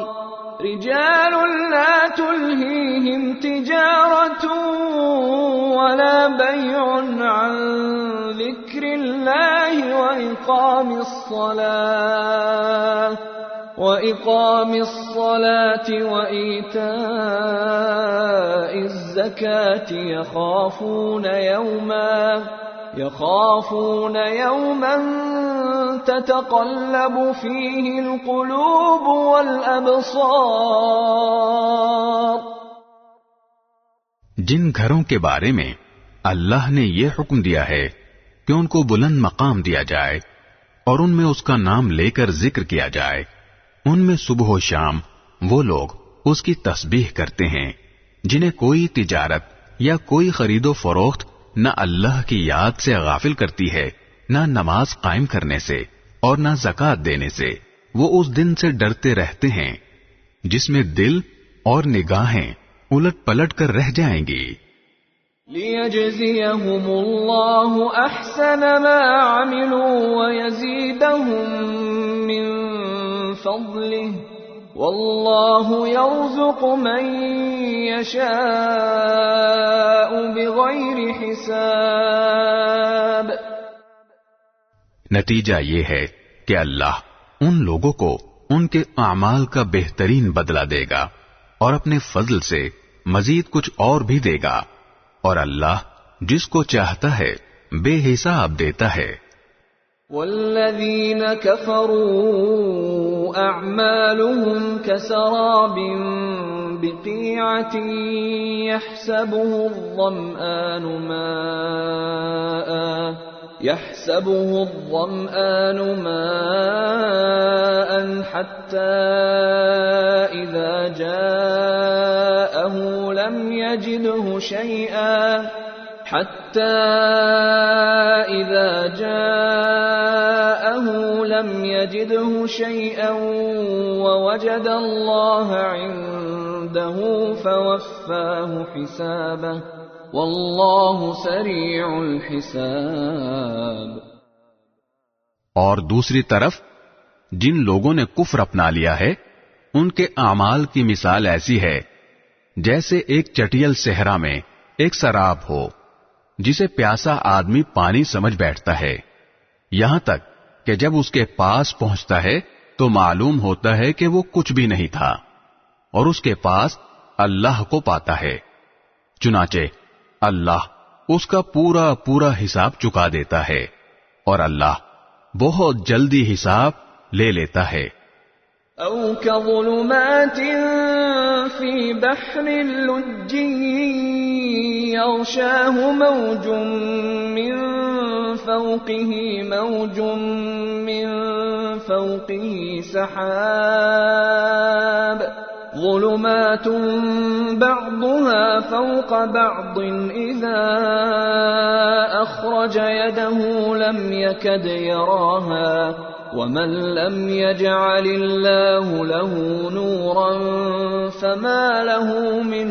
رجال لا تلهيهم تجارة ولا بيع عن ذكر الله وإقام الصلاة وإيتاء الزكاة يخافون يوما تتقلب فيه القلوب والأبصار۔ جن گھروں کے بارے میں اللہ نے یہ حکم دیا ہے کہ ان کو بلند مقام دیا جائے اور ان میں اس کا نام لے کر ذکر کیا جائے، ان میں صبح و شام وہ لوگ اس کی تسبیح کرتے ہیں جنہیں کوئی تجارت یا کوئی خرید و فروخت نہ اللہ کی یاد سے غافل کرتی ہے، نہ نماز قائم کرنے سے اور نہ زکوٰۃ دینے سے۔ وہ اس دن سے ڈرتے رہتے ہیں جس میں دل اور نگاہیں الٹ پلٹ کر رہ جائیں گی۔ لِيَجْزِيَهُمُ اللَّهُ أَحْسَنَ مَا عَمِلُوا وَيَزِيدَهُم مِّن فَضْلِهِ وَاللَّهُ يَرْزُقُ مَن يَشَاءُ بِغَيْرِ حِسَابٍ۔ نتیجہ یہ ہے کہ اللہ ان لوگوں کو ان کے اعمال کا بہترین بدلہ دے گا اور اپنے فضل سے مزید کچھ اور بھی دے گا، اور اللہ جس کو چاہتا ہے بے حساب دیتا ہے۔ والذین کفروا اعمالهم کسراب بقیعة يحسبه الظمآن ماء حتى إذا جاءه لم يجده شيئا ووجد الله عنده فوفاه حسابه واللہ سریع الحساب۔ اور دوسری طرف جن لوگوں نے کفر اپنا لیا ہے ان کے اعمال کی مثال ایسی ہے جیسے ایک چٹیل صحرا میں ایک سراب ہو جسے پیاسا آدمی پانی سمجھ بیٹھتا ہے، یہاں تک کہ جب اس کے پاس پہنچتا ہے تو معلوم ہوتا ہے کہ وہ کچھ بھی نہیں تھا، اور اس کے پاس اللہ کو پاتا ہے، چنانچہ اللہ اس کا پورا پورا حساب چکا دیتا ہے، اور اللہ بہت جلدی حساب لے لیتا ہے۔ او كظلمات في بحر لجي يغشاه موج من فوقه موج من فوقه سحاب ظلمات بعضها فوق بعض إذا أخرج يده لم يكد يراها ومن لم يجعل الله له نورا فما له من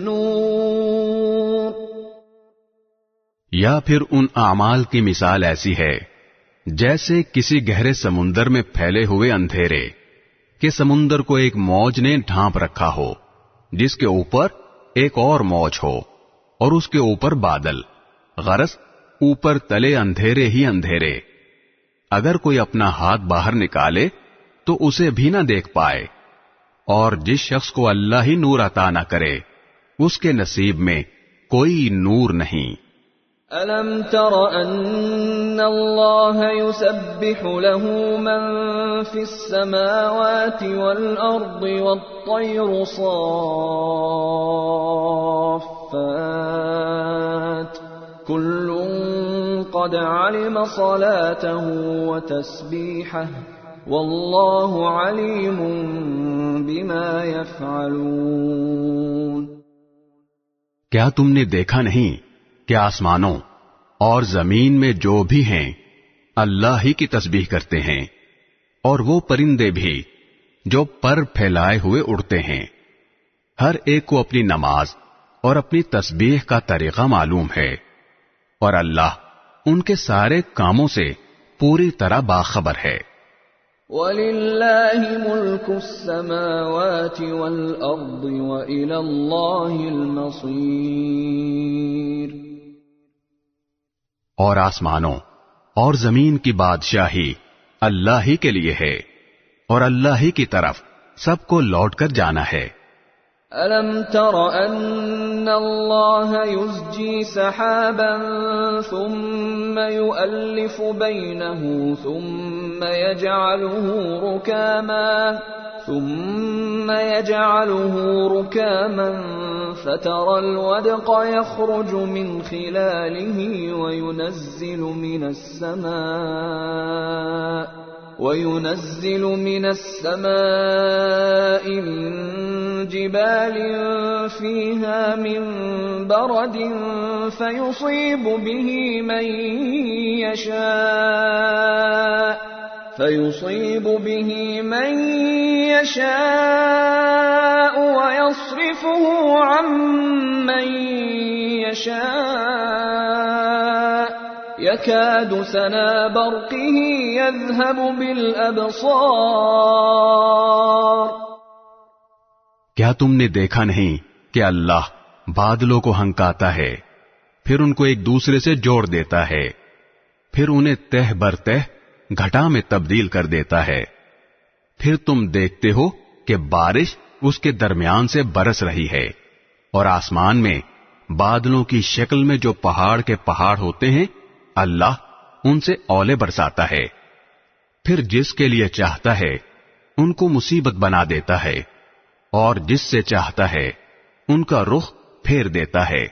نور۔ یا پھر ان اعمال کی مثال ایسی ہے جیسے کسی گہرے سمندر میں پھیلے ہوئے اندھیرے کہ سمندر کو ایک موج نے ڈھانپ رکھا ہو جس کے اوپر ایک اور موج ہو اور اس کے اوپر بادل، غرض اوپر تلے اندھیرے ہی اندھیرے، اگر کوئی اپنا ہاتھ باہر نکالے تو اسے بھی نہ دیکھ پائے، اور جس شخص کو اللہ ہی نور عطا نہ کرے اس کے نصیب میں کوئی نور نہیں۔ أَلَمْ تَرَ أَنَّ اللَّهَ يُسَبِّحُ لَهُ مَن فِي السَّمَاوَاتِ وَالْأَرْضِ وَالطَّيْرُ صَافَّاتٍ كُلٌّ قَدْ عَلِمَ صَلَاتَهُ وَتَسْبِيحَهُ وَاللَّهُ عَلِيمٌ بِمَا يَفْعَلُونَ۔ کیا تم نے دیکھا نہیں کہ آسمانوں اور زمین میں جو بھی ہیں اللہ ہی کی تسبیح کرتے ہیں، اور وہ پرندے بھی جو پر پھیلائے ہوئے اڑتے ہیں، ہر ایک کو اپنی نماز اور اپنی تسبیح کا طریقہ معلوم ہے، اور اللہ ان کے سارے کاموں سے پوری طرح باخبر ہے۔ وَلِلَّهِ مُلْكُ السَّمَاوَاتِ وَالْأَرْضِ وَإِلَى اللَّهِ الْمَصِيرُ۔ اور آسمانوں اور زمین کی بادشاہی اللہ ہی کے لیے ہے، اور اللہ ہی کی طرف سب کو لوٹ کر جانا ہے۔ أَلَمْ تَرَ أَنَّ اللَّهَ يُزْجِي سَحَابًا ثُمَّ يُؤَلِّفُ بَيْنَهُ ثُمَّ يَجْعَلُهُ رُكَامًا فَتَرَى الْوَدْقَ يَخْرُجُ مِنْ خِلَالِهِ وَيُنَزِّلُ مِنَ السَّمَاءِ مِن جِبَالٍ فِيهَا مِن بَرَدٍ فَيُصِيبُ بِهِ مَن يَشَاءُ وَيَصْرِفُهُ عَن مَّن يَشَاءُ يَكَادُ سَنَا بَرْقِهِ يَذْهَبُ بِالْأَبْصَارِ۔ کیا تم نے دیکھا نہیں کہ اللہ بادلوں کو ہنکاتا ہے، پھر ان کو ایک دوسرے سے جوڑ دیتا ہے، پھر انہیں تہ بر تہ گھٹا میں تبدیل کر دیتا ہے. پھر تم دیکھتے ہو کہ بارش اس کے درمیان سے برس رہی ہے اور آسمان میں بادلوں کی شکل میں جو پہاڑ کے پہاڑ ہوتے ہیں اللہ ان سے اولے برساتا ہے. پھر جس کے لیے چاہتا ہے ان کو مصیبت بنا دیتا ہے اور جس سے چاہتا ہے ان کا رخ پھیر دیتا ہے.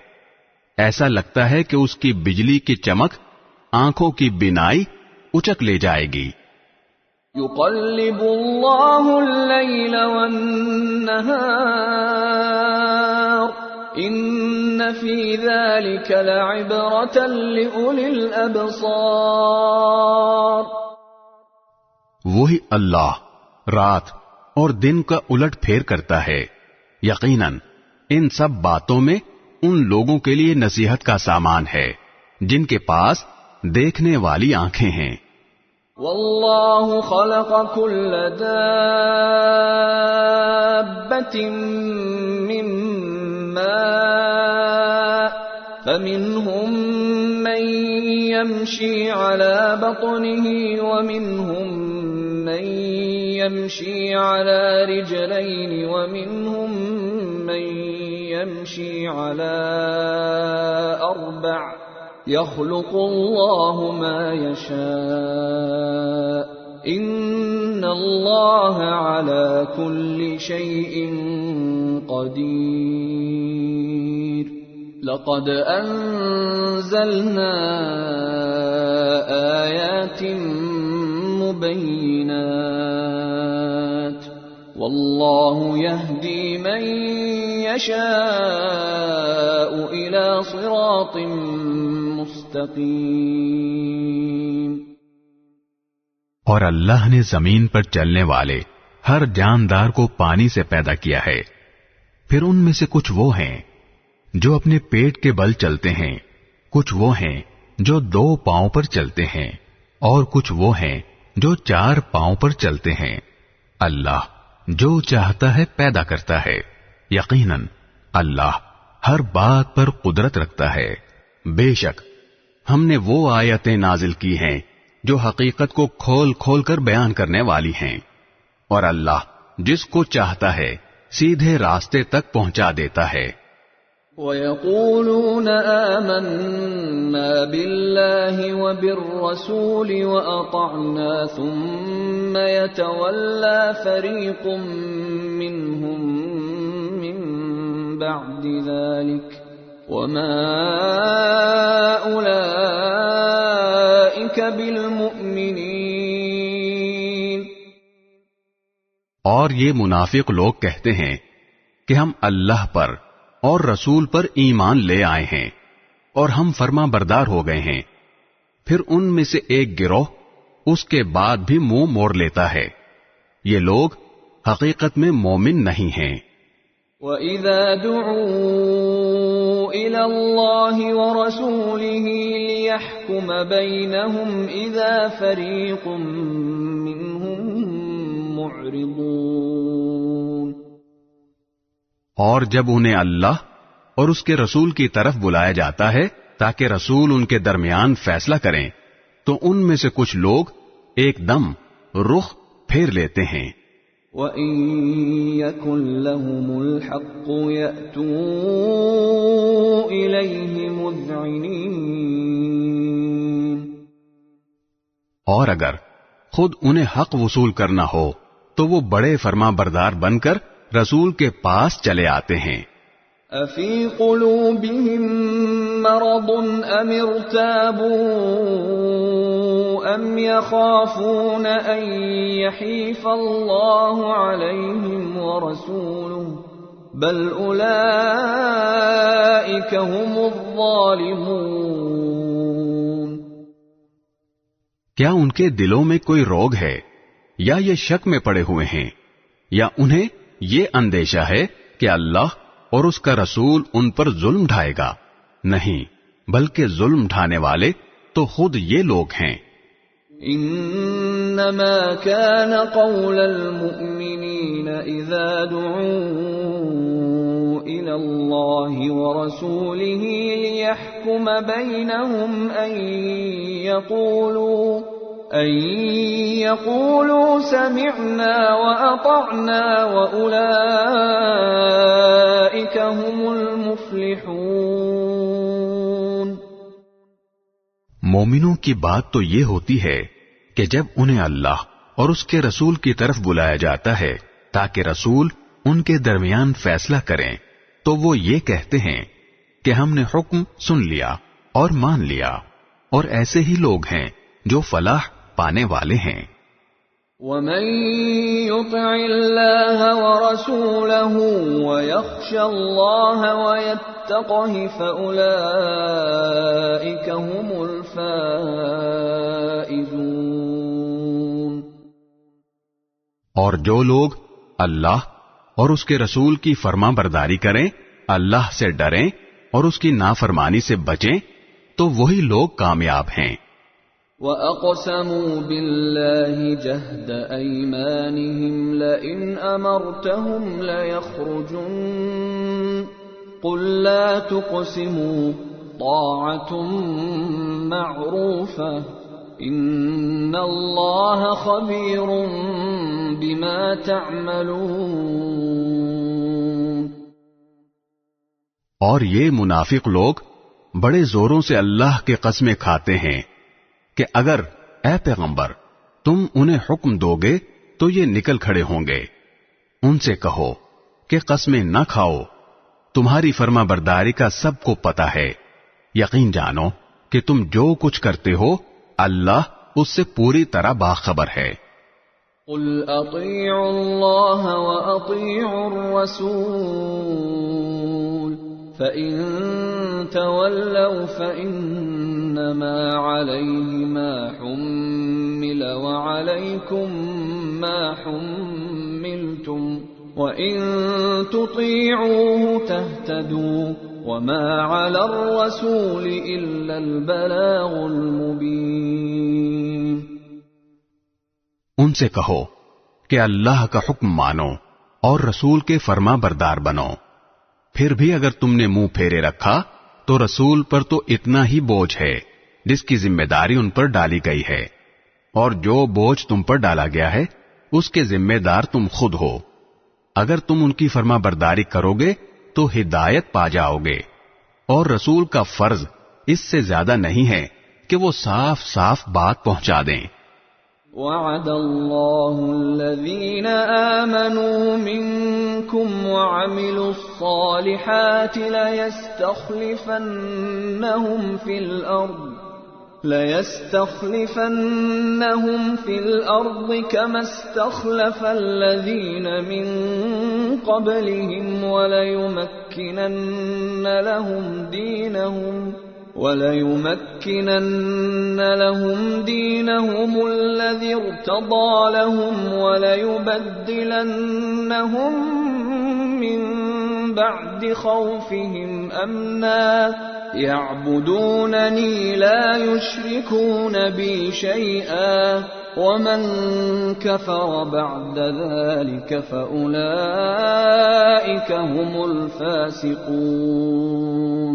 ایسا لگتا ہے کہ اس کی بجلی کی چمک آنکھوں کی بینائی اچک لے جائے گی. يقلب الله الليل والنهار إن في ذلك لعبرة لأولي الأبصار. وہی اللہ رات اور دن کا الٹ پھیر کرتا ہے. یقیناً ان سب باتوں میں ان لوگوں کے لیے نصیحت کا سامان ہے جن کے پاس دیکھنے والی آنکھیں ہیں. واللہ خلق كل دابة من ماء فمنهم من يمشي على بطنه ومنهم من يمشي على رجلين ومنهم من يمشي على أربع يخلق الله ما يشاء إن الله على كل شيء قدير. لقد أنزلنا آيات مبينات والله يهدي من يشاء إلى صراط مستقيم. اور اللہ نے زمین پر چلنے والے ہر جاندار کو پانی سے پیدا کیا ہے. پھر ان میں سے کچھ وہ ہیں جو اپنے پیٹ کے بل چلتے ہیں، کچھ وہ ہیں جو 2 پاؤں پر چلتے ہیں اور کچھ وہ ہیں جو 4 پاؤں پر چلتے ہیں. اللہ جو چاہتا ہے پیدا کرتا ہے. یقیناً اللہ ہر بات پر قدرت رکھتا ہے. بے شک ہم نے وہ آیتیں نازل کی ہیں جو حقیقت کو کھول کھول کر بیان کرنے والی ہیں، اور اللہ جس کو چاہتا ہے سیدھے راستے تک پہنچا دیتا ہے. وَيَقُولُونَ آمَنَّا بِاللَّهِ وَبِالرَّسُولِ وَأَطَعْنَا ثُمَّ يَتَوَلَّى فَرِيقٌ مِّنْهُمْ مِّن بَعْدِ ذَلِكَ وَمَا أُولَئِكَ بِالْمُؤْمِنِينَ. اور یہ منافق لوگ کہتے ہیں کہ ہم اللہ پر اور رسول پر ایمان لے آئے ہیں اور ہم فرما بردار ہو گئے ہیں. پھر ان میں سے ایک گروہ اس کے بعد بھی منہ موڑ لیتا ہے. یہ لوگ حقیقت میں مومن نہیں ہیں. وَإِذَا دُعُوا إِلَى اللَّهِ وَرَسُولِهِ لِيَحْكُمَ بَيْنَهُمْ إِذَا فَرِيقٌ مِّنْهُمْ مُعْرِضُونَ. اور جب انہیں اللہ اور اس کے رسول کی طرف بلایا جاتا ہے تاکہ رسول ان کے درمیان فیصلہ کریں تو ان میں سے کچھ لوگ ایک دم رخ پھیر لیتے ہیں. وَإِن يَكُن لَّهُمُ الْحَقُّ يَأْتُوا إِلَيْهِ مُذْعِنِينَ. اور اگر خود انہیں حق وصول کرنا ہو تو وہ بڑے فرما بردار بن کر رسول کے پاس چلے آتے ہیں. أَفِي قُلُوبِهِم مَّرَضٌ أَمِ ارْتَابُوا أَمْ يَخَافُونَ أَن يَحِيفَ اللَّهُ عَلَيْهِمْ وَرَسُولُهُ بَلْ أُولَئِكَ هُمُ الظَّالِمُونَ. کیا ان کے دلوں میں کوئی روگ ہے یا یہ شک میں پڑے ہوئے ہیں یا انہیں یہ اندیشہ ہے کہ اللہ اور اس کا رسول ان پر ظلم ڈھائے گا؟ نہیں، بلکہ ظلم ڈھانے والے تو خود یہ لوگ ہیں. انما كان قول المؤمنين اذا دعوا الى الله ورسوله ليحكم بينهم ان أن يقولوا سمعنا وأطعنا وأولئك هم المفلحون۔ مومنوں کی بات تو یہ ہوتی ہے کہ جب انہیں اللہ اور اس کے رسول کی طرف بلایا جاتا ہے تاکہ رسول ان کے درمیان فیصلہ کریں تو وہ یہ کہتے ہیں کہ ہم نے حکم سن لیا اور مان لیا، اور ایسے ہی لوگ ہیں جو فلاح پانے والے ہیں۔ وَمَن يُطِعِ اللَّهَ وَرَسُولَهُ وَيَخْشَ اللَّهَ وَيَتَّقْهِ فَأُولَئِكَ هُمُ الْفَائِزُونَ۔ اور جو لوگ اللہ اور اس کے رسول کی فرما برداری کریں، اللہ سے ڈریں اور اس کی نافرمانی سے بچیں تو وہی لوگ کامیاب ہیں۔ وَأَقْسَمُوا بِاللَّهِ جَهْدَ أَيْمَانِهِمْ لَئِنْ أَمَرْتَهُمْ لَيَخْرُجُنَّ قُل لَّا تُقْسِمُوا طَاعَةٌ مَّعْرُوفَةٌ إِنَّ اللَّهَ خَبِيرٌ بِمَا تَعْمَلُونَ۔ اور یہ منافق لوگ بڑے زوروں سے اللہ کے قسمیں کھاتے ہیں کہ اگر اے پیغمبر تم انہیں حکم دو گے تو یہ نکل کھڑے ہوں گے۔ ان سے کہو کہ قسمیں نہ کھاؤ، تمہاری فرما برداری کا سب کو پتہ ہے، یقین جانو کہ تم جو کچھ کرتے ہو اللہ اس سے پوری طرح باخبر ہے۔ قُلْ أَطِيعُوا اللَّهَ وَأَطِيعُوا الرَّسُولَ فَإِن تَوَلَّوْا فَإِنَّمَا عَلَيْهِ مَا حُمِّلَ وَعَلَيْكُمْ مَا حُمِّلْتُمْ وَإِن تُطِيعُوهُ تَهْتَدُوا وَمَا عَلَى الرَّسُولِ إِلَّا الْبَلَاغُ الْمُبِينُ۔ ان سے کہو کہ اللہ کا حکم مانو اور رسول کے فرما بردار بنو، پھر بھی اگر تم نے منہ پھیرے رکھا تو رسول پر تو اتنا ہی بوجھ ہے جس کی ذمہ داری ان پر ڈالی گئی ہے، اور جو بوجھ تم پر ڈالا گیا ہے اس کے ذمہ دار تم خود ہو۔ اگر تم ان کی فرما برداری کرو گے تو ہدایت پا جاؤ گے، اور رسول کا فرض اس سے زیادہ نہیں ہے کہ وہ صاف صاف بات پہنچا دیں۔ وعد اللہ الذین آمنوا منکم وعملوا الصالحات لَيَسْتَخْلِفَنَّهُمْ فِي الْأَرْضِ كَمَا اسْتَخْلَفَ الَّذِينَ مِنْ قَبْلِهِمْ وَلَيُمَكِّنَنَّ لَهُمْ دِينَهُمُ الَّذِي ارْتَضَىٰ لَهُمْ وَلَيُبَدِّلَنَّهُمْ مِنْ بَعْدِ خَوْفِهِمْ أَمْنًا يَعْبُدُونَنِي لَا يُشْرِكُونَ بِي شَيْئًا وَمَنْ كَفَرَ بَعْدَ ذَلِكَ فَأُولَئِكَ هُمُ الْفَاسِقُونَ۔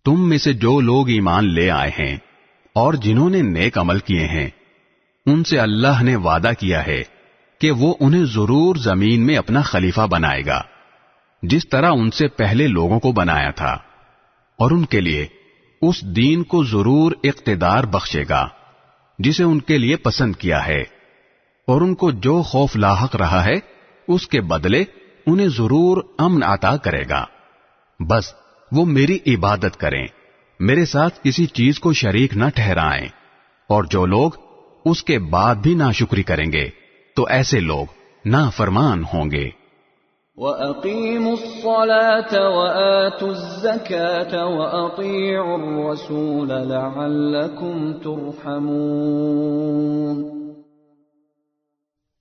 تم میں سے جو لوگ ایمان لے آئے ہیں اور جنہوں نے نیک عمل کیے ہیں ان سے اللہ نے وعدہ کیا ہے کہ وہ انہیں ضرور زمین میں اپنا خلیفہ بنائے گا، جس طرح ان سے پہلے لوگوں کو بنایا تھا، اور ان کے لیے اس دین کو ضرور اقتدار بخشے گا جسے ان کے لیے پسند کیا ہے، اور ان کو جو خوف لاحق رہا ہے اس کے بدلے انہیں ضرور امن عطا کرے گا۔ بس وہ میری عبادت کریں، میرے ساتھ کسی چیز کو شریک نہ ٹھہرائیں، اور جو لوگ اس کے بعد بھی ناشکری کریں گے تو ایسے لوگ نافرمان ہوں گے۔ وَأَقِيمُوا الصَّلَاةَ وَآتُوا الزَّكَاةَ وَأَطِيعُوا الرَّسُولَ لَعَلَّكُمْ تُرْحَمُونَ۔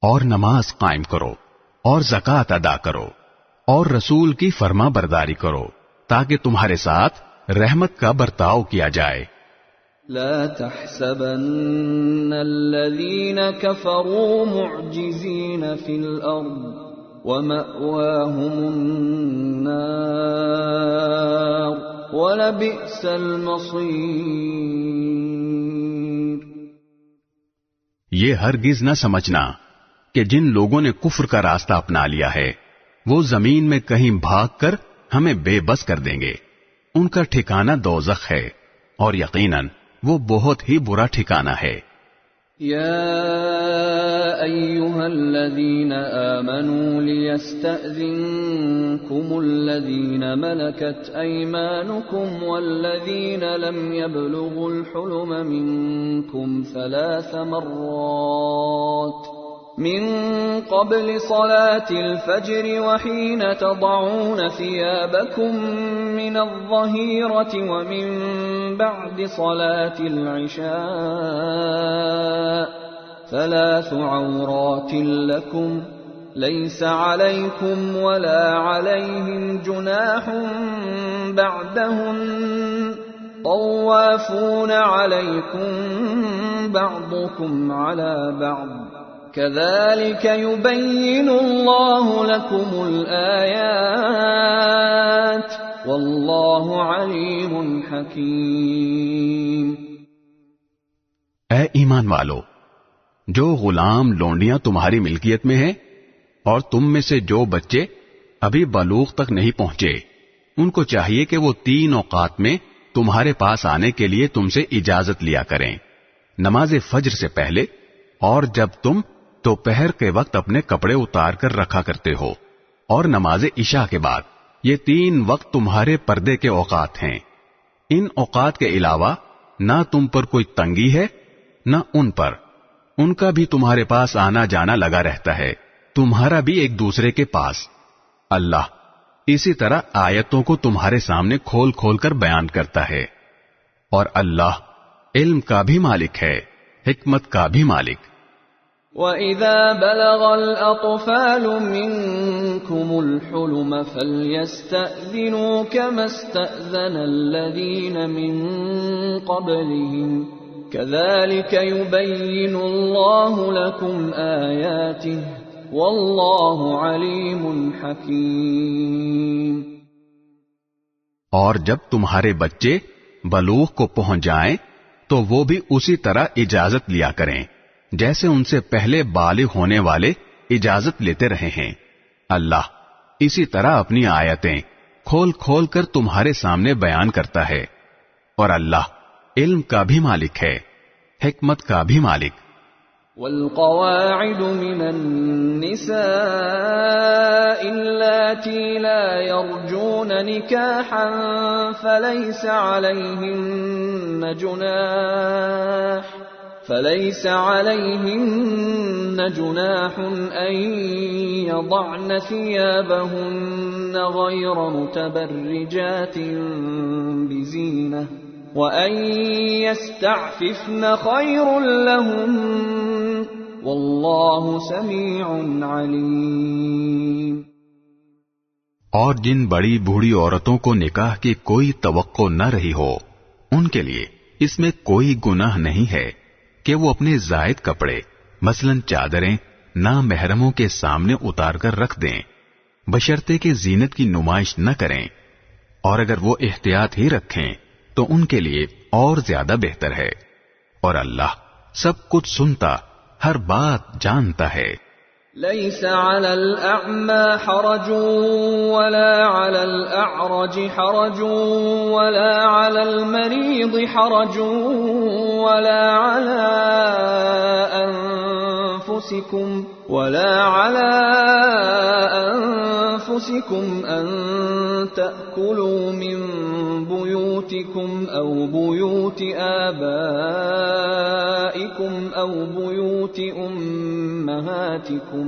اور نماز قائم کرو اور زکوٰۃ ادا کرو اور رسول کی فرما برداری کرو تاکہ تمہارے ساتھ رحمت کا برتاؤ کیا جائے۔ لا تحسبن الذين كفروا معجزين في الأرض ومأواهم النار ولبئس المصير۔ یہ ہرگز نہ سمجھنا کہ جن لوگوں نے کفر کا راستہ اپنا لیا ہے وہ زمین میں کہیں بھاگ کر ہمیں بے بس کر دیں گے. ان کا ٹھکانہ دوزخ ہے اور یقیناً وہ بہت ہی برا ٹھکانہ ہے. يا أيها الذين آمنوا ليستأذنكم الذين ملكت أيمانكم والذين لم يبلغوا الحلم منكم 3 مرات من قبل صلاة الفجر وحين تضعون ثيابكم من الظهيرة ومن بعد صلاة العشاء 3 عورات لكم ليس عليكم ولا عليهم جناح بعدهن طوافون عليكم بعضكم على بعض كذلك يبين الله لكم الآيات والله عليم حكيم. اے ایمان والو، جو غلام لونڈیاں تمہاری ملکیت میں ہیں اور تم میں سے جو بچے ابھی بلوغ تک نہیں پہنچے، ان کو چاہیے کہ وہ 3 اوقات میں تمہارے پاس آنے کے لیے تم سے اجازت لیا کریں، نماز فجر سے پہلے اور جب تم دوپہر کے وقت اپنے کپڑے اتار کر رکھا کرتے ہو، اور نماز عشاء کے بعد. یہ 3 وقت تمہارے پردے کے اوقات ہیں. ان اوقات کے علاوہ نہ تم پر کوئی تنگی ہے نہ ان پر. ان کا بھی تمہارے پاس آنا جانا لگا رہتا ہے، تمہارا بھی ایک دوسرے کے پاس. اللہ اسی طرح آیتوں کو تمہارے سامنے کھول کھول کر بیان کرتا ہے، اور اللہ علم کا بھی مالک ہے، حکمت کا بھی مالک. وَإِذَا بَلَغَ الْأَطْفَالُ مِنكُمُ الْحُلُمَ فَلْيَسْتَأْذِنُوا كَمَا اسْتَأْذَنَ الَّذِينَ مِن قَبْلِهِمْ كَذَلِكَ يُبَيِّنُ اللَّهُ لَكُمْ آيَاتِهِ وَاللَّهُ عَلِيمٌ حَكِيمٌ. اور جب تمہارے بچے بلوغ کو پہنچ جائیں تو وہ بھی اسی طرح اجازت لیا کریں جیسے ان سے پہلے بالغ ہونے والے اجازت لیتے رہے ہیں. اللہ اسی طرح اپنی آیتیں کھول کھول کر تمہارے سامنے بیان کرتا ہے، اور اللہ علم کا بھی مالک ہے، حکمت کا بھی مالک. والقواعد من النساء اللاتي لا يرجون نكاحا فليس عليهن جناح أن يضعن ثيابهن غير متبرجات بزينة وَأَن يَسْتَعْفِفْنَ خَيْرٌ لَهُمْ وَاللَّهُ سَمِيعٌ عَلِيمٌ. اور جن بڑی بوڑھی عورتوں کو نکاح کی کوئی توقع نہ رہی ہو، ان کے لیے اس میں کوئی گناہ نہیں ہے کہ وہ اپنے زائد کپڑے مثلاً چادریں نامحرموں کے سامنے اتار کر رکھ دیں، بشرطے کہ زینت کی نمائش نہ کریں، اور اگر وہ احتیاط ہی رکھیں تو ان کے لیے اور زیادہ بہتر ہے، اور اللہ سب کچھ سنتا، ہر بات جانتا ہے. ليس على الأعمى حرج ولا على الأعرج حرج ولا على المريض حرج ولا على أنفسكم أن تأكلوا من بيوتكم أو بيوت آبائكم أو بيوت أمهاتكم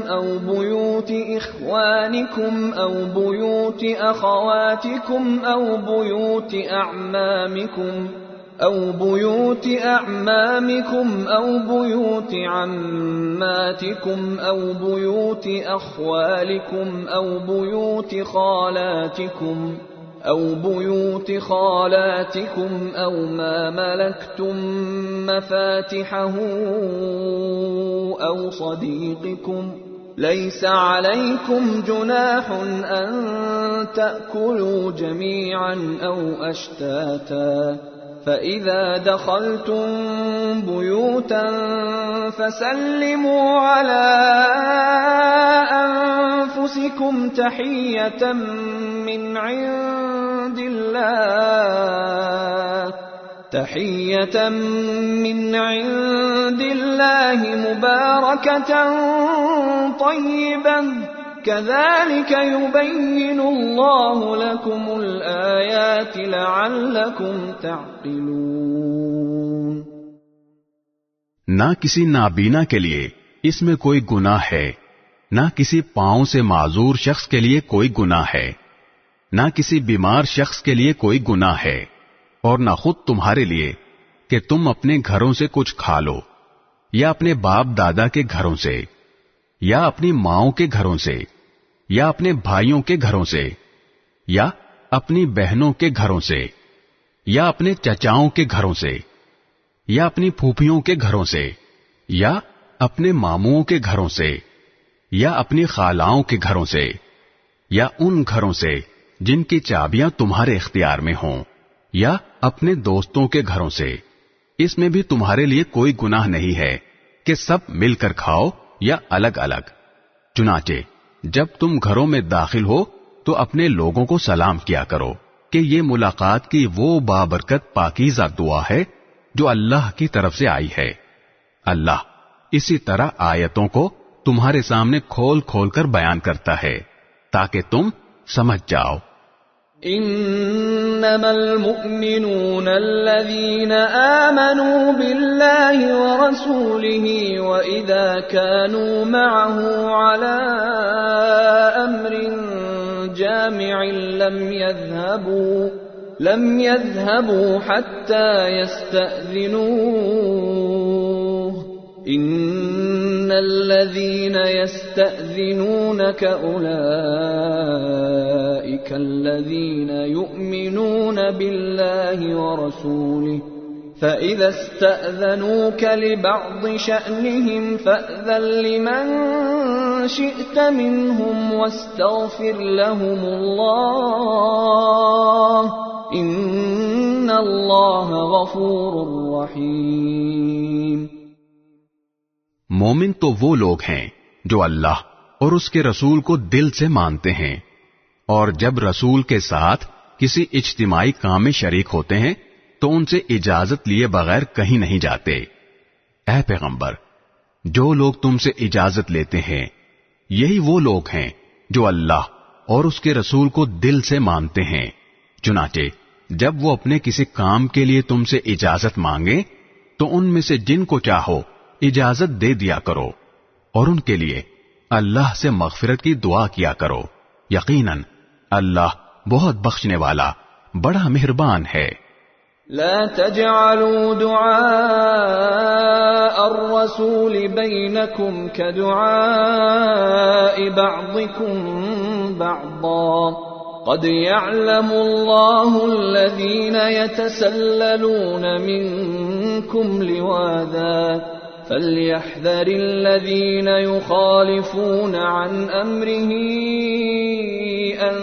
أو بيوت إخوانكم أو بيوت أخواتكم أو بيوت أعمامكم أو بيوت عماتكم أو بيوت أخوالكم أو بيوت خالاتكم أو ما ملكتم مفاتحه أو صديقكم. ليس عليكم جناح أن تأكلوا جميعا أو أشتاتا فَإِذَا دَخَلْتُم بُيُوتًا فَسَلِّمُوا عَلَىٰ أَنفُسِكُمْ تَحِيَّةً مِّنْ عِندِ اللَّهِ مُبَارَكَةً طَيِّبَةً كَذَلِكَ يُبَيِّنُ اللَّهُ لَكُمُ الْآيَاتِ لَعَلَّكُمْ تَعْقِلُونَ۔ نہ کسی نابینا کے لیے اس میں کوئی گناہ ہے، نہ کسی پاؤں سے معذور شخص کے لیے کوئی گناہ ہے، نہ کسی بیمار شخص کے لیے کوئی گناہ ہے، اور نہ خود تمہارے لیے کہ تم اپنے گھروں سے کچھ کھا لو، یا اپنے باپ دادا کے گھروں سے، یا اپنی ماؤں کے گھروں سے، یا اپنے بھائیوں کے گھروں سے، یا اپنی بہنوں کے گھروں سے، یا اپنے چچاؤں کے گھروں سے، یا اپنی پھوپھیوں کے گھروں سے، یا اپنے ماموں کے گھروں سے، یا اپنی خالاؤں کے گھروں سے، یا ان گھروں سے جن کی چابیاں تمہارے اختیار میں ہوں، یا اپنے دوستوں کے گھروں سے۔ اس میں بھی تمہارے لیے کوئی گناہ نہیں ہے کہ سب مل کر کھاؤ یا الگ الگ۔ چنانچہ جب تم گھروں میں داخل ہو تو اپنے لوگوں کو سلام کیا کرو کہ یہ ملاقات کی وہ بابرکت پاکیزہ دعا ہے جو اللہ کی طرف سے آئی ہے۔ اللہ اسی طرح آیتوں کو تمہارے سامنے کھول کھول کر بیان کرتا ہے تاکہ تم سمجھ جاؤ۔ انما المؤمنون الذين آمنوا بالله ورسوله واذا كانوا معه على امر جامع لم يذهبوا حتى يستأذنوه ان الذين يستأذنونك اولئك الذين يؤمنون بالله ورسوله فإذا استأذنوك لبعض شأنهم فأذن لمن شئت منهم واستغفر لهم الله إن الله غفور رحيم۔ مومن تو وہ لوگ ہیں جو اللہ اور اس کے رسول کو دل سے مانتے ہیں، اور جب رسول کے ساتھ کسی اجتماعی کام میں شریک ہوتے ہیں تو ان سے اجازت لیے بغیر کہیں نہیں جاتے۔ اے پیغمبر، جو لوگ تم سے اجازت لیتے ہیں یہی وہ لوگ ہیں جو اللہ اور اس کے رسول کو دل سے مانتے ہیں۔ چنانچہ جب وہ اپنے کسی کام کے لیے تم سے اجازت مانگیں تو ان میں سے جن کو چاہو اجازت دے دیا کرو، اور ان کے لیے اللہ سے مغفرت کی دعا کیا کرو، یقیناً اللہ بہت بخشنے والا بڑا مہربان ہے۔ لا تجعلوا دعاء الرسول بينكم كدعاء بعضكم بعضا قد يعلم الله الذين يتسللون منكم لواذا فليحذر الذين يخالفون عن أمره أن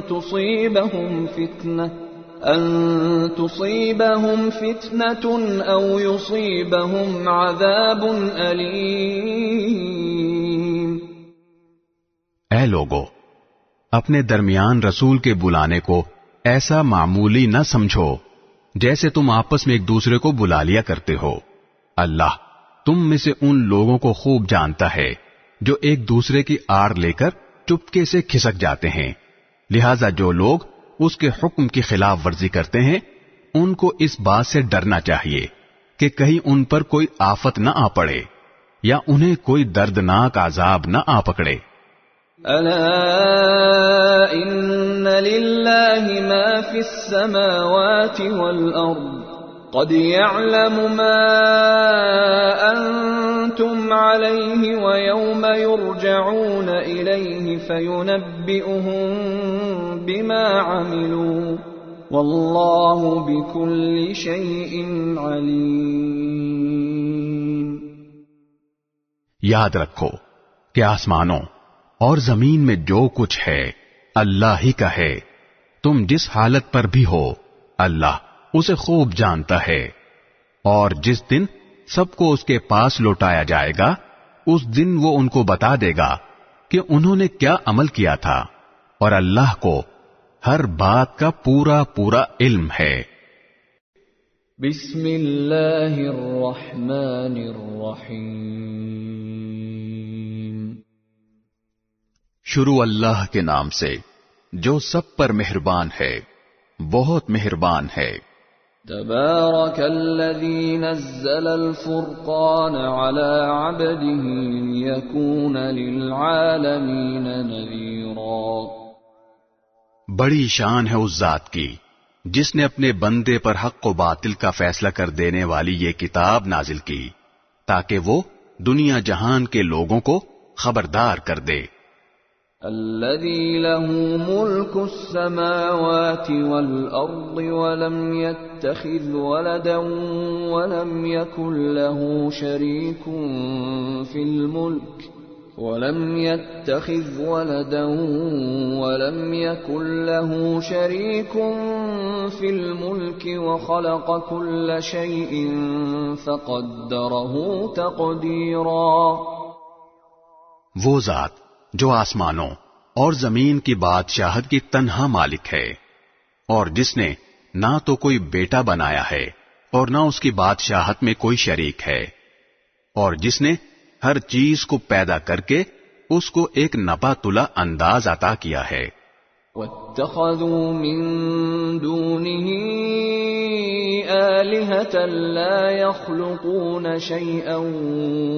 تصيبهم فتنة أو يصيبهم عذاب أليم۔ اے لوگو، اپنے درمیان رسول کے بلانے کو ایسا معمولی نہ سمجھو جیسے تم آپس میں ایک دوسرے کو بلا لیا کرتے ہو۔ اللہ تم میں سے ان لوگوں کو خوب جانتا ہے جو ایک دوسرے کی آڑ لے کر چپکے سے کھسک جاتے ہیں، لہذا جو لوگ اس کے حکم کی خلاف ورزی کرتے ہیں ان کو اس بات سے ڈرنا چاہیے کہ کہیں ان پر کوئی آفت نہ آ پڑے یا انہیں کوئی دردناک عذاب نہ آ پکڑے۔ الا ان للہ ما فی السماوات والارض قد يعلم ما انتم علیہ ویوم یرجعون الیہ فینبئهم بما عملوا واللہ بكل شیء علیم۔ یاد رکھو کہ آسمانوں اور زمین میں جو کچھ ہے اللہ ہی کا ہے، تم جس حالت پر بھی ہو اللہ اسے خوب جانتا ہے، اور جس دن سب کو اس کے پاس لوٹایا جائے گا اس دن وہ ان کو بتا دے گا کہ انہوں نے کیا عمل کیا تھا، اور اللہ کو ہر بات کا پورا پورا علم ہے۔ بسم اللہ الرحمن الرحیم۔ شروع اللہ کے نام سے جو سب پر مہربان ہے، بہت مہربان ہے۔ تبارک الذی نزل الفرقان علی عبده لیکون للعالمین نذیرا۔ بڑی شان ہے اس ذات کی جس نے اپنے بندے پر حق و باطل کا فیصلہ کر دینے والی یہ کتاب نازل کی تاکہ وہ دنیا جہان کے لوگوں کو خبردار کر دے۔ الذي له ملك السماوات والأرض ولم يتخذ ولدا ولم يكن له شريك في الملك وخلق كل شيء فقدره تقديرا۔ وہ ذات جو آسمانوں اور زمین کی بادشاہت کی تنہا مالک ہے، اور جس نے نہ تو کوئی بیٹا بنایا ہے اور نہ اس کی بادشاہت میں کوئی شریک ہے، اور جس نے ہر چیز کو پیدا کر کے اس کو ایک نپا تلا انداز عطا کیا ہے۔ وَاتَّخَذُوا مِن دُونِهِ آلِهَةً لَا يَخْلُقُونَ شَيْئًا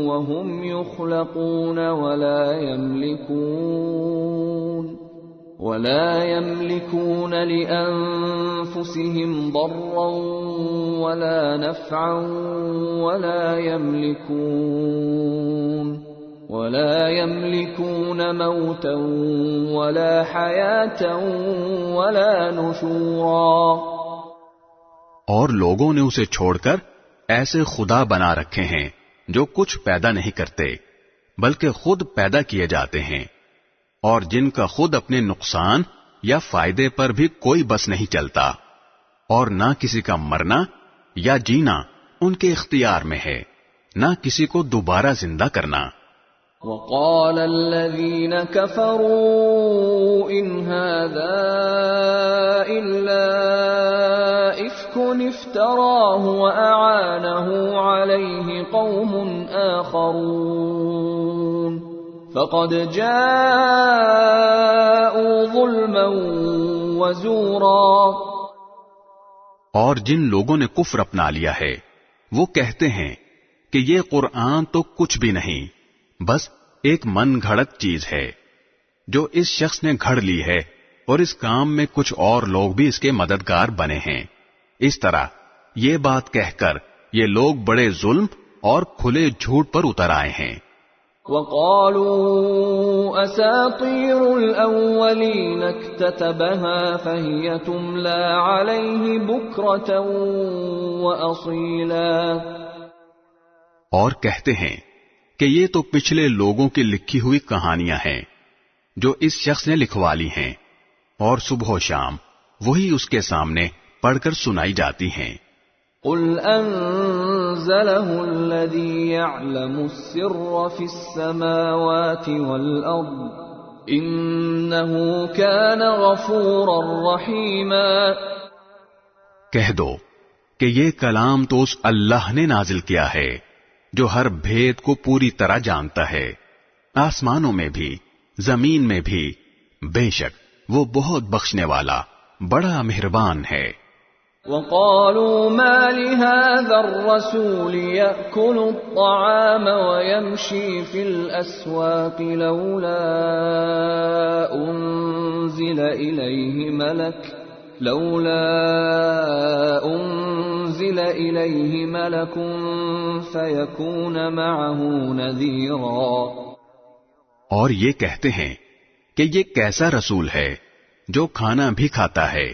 وَهُمْ يُخْلَقُونَ وَلَا يَمْلِكُونَ لِأَنفُسِهِمْ ضَرًّا وَلَا نَفْعًا وَلَا يَمْلِكُونَ مَوْتًا وَلَا حَيَاةً وَلَا نُشُورًا۔ اور لوگوں نے اسے چھوڑ کر ایسے خدا بنا رکھے ہیں جو کچھ پیدا نہیں کرتے بلکہ خود پیدا کیے جاتے ہیں، اور جن کا خود اپنے نقصان یا فائدے پر بھی کوئی بس نہیں چلتا، اور نہ کسی کا مرنا یا جینا ان کے اختیار میں ہے، نہ کسی کو دوبارہ زندہ کرنا۔ وقال الذين كفروا إن هذا إلا إفك افتراه وأعانه عليه قوم آخرون فقد جاءوا ظلما وزورا۔ اور جن لوگوں نے کفر اپنا لیا ہے وہ کہتے ہیں کہ یہ قرآن تو کچھ بھی نہیں، بس ایک من گھڑت چیز ہے جو اس شخص نے گھڑ لی ہے، اور اس کام میں کچھ اور لوگ بھی اس کے مددگار بنے ہیں۔ اس طرح یہ بات کہہ کر یہ لوگ بڑے ظلم اور کھلے جھوٹ پر اتر آئے ہیں۔ وَقَالُوا أَسَاطِيرُ الْأَوَّلِينَ اكْتَتَبَهَا فَهِيَ تُمْلَى عَلَيْهِ بُكْرَةً وَأَصِيلًا۔ اور کہتے ہیں کہ یہ تو پچھلے لوگوں کی لکھی ہوئی کہانیاں ہیں جو اس شخص نے لکھوا لی ہیں، اور صبح و شام وہی اس کے سامنے پڑھ کر سنائی جاتی ہیں۔ قُلْ أَنزَلَهُ الَّذِي يَعْلَمُ السِّرَّ فِي السَّمَاوَاتِ وَالْأَرْضِ إِنَّهُ كَانَ غَفُورًا رَحِيمًا۔ کہہ دو کہ یہ کلام تو اس اللہ نے نازل کیا ہے جو ہر بھید کو پوری طرح جانتا ہے، آسمانوں میں بھی زمین میں بھی، بے شک وہ بہت بخشنے والا بڑا مہربان ہے۔ وَقَالُوا مَا لِهَذَا الرَّسُولِ يَأْكُلُ الطَّعَامَ وَيَمْشِي فِي الْأَسْوَاقِ لَوْلَا أُنزِلَ إِلَيْهِ مَلَكٌ فَيَكُونَ مَعَهُ نَذِيرًا۔ اور یہ کہتے ہیں کہ یہ کیسا رسول ہے جو کھانا بھی کھاتا ہے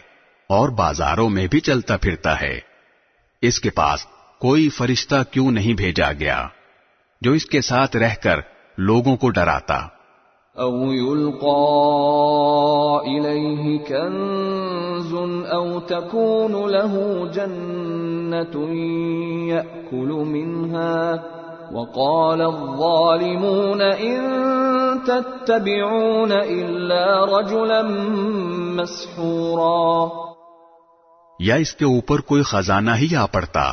اور بازاروں میں بھی چلتا پھرتا ہے، اس کے پاس کوئی فرشتہ کیوں نہیں بھیجا گیا جو اس کے ساتھ رہ کر لوگوں کو ڈراتا أو يلقى إليه كنز أو تكون له جنة يأكل منها وقال الظالمون إن تتبعون إلا رجلا مسحورا. یا اس کے اوپر کوئی خزانہ ہی آ پڑتا،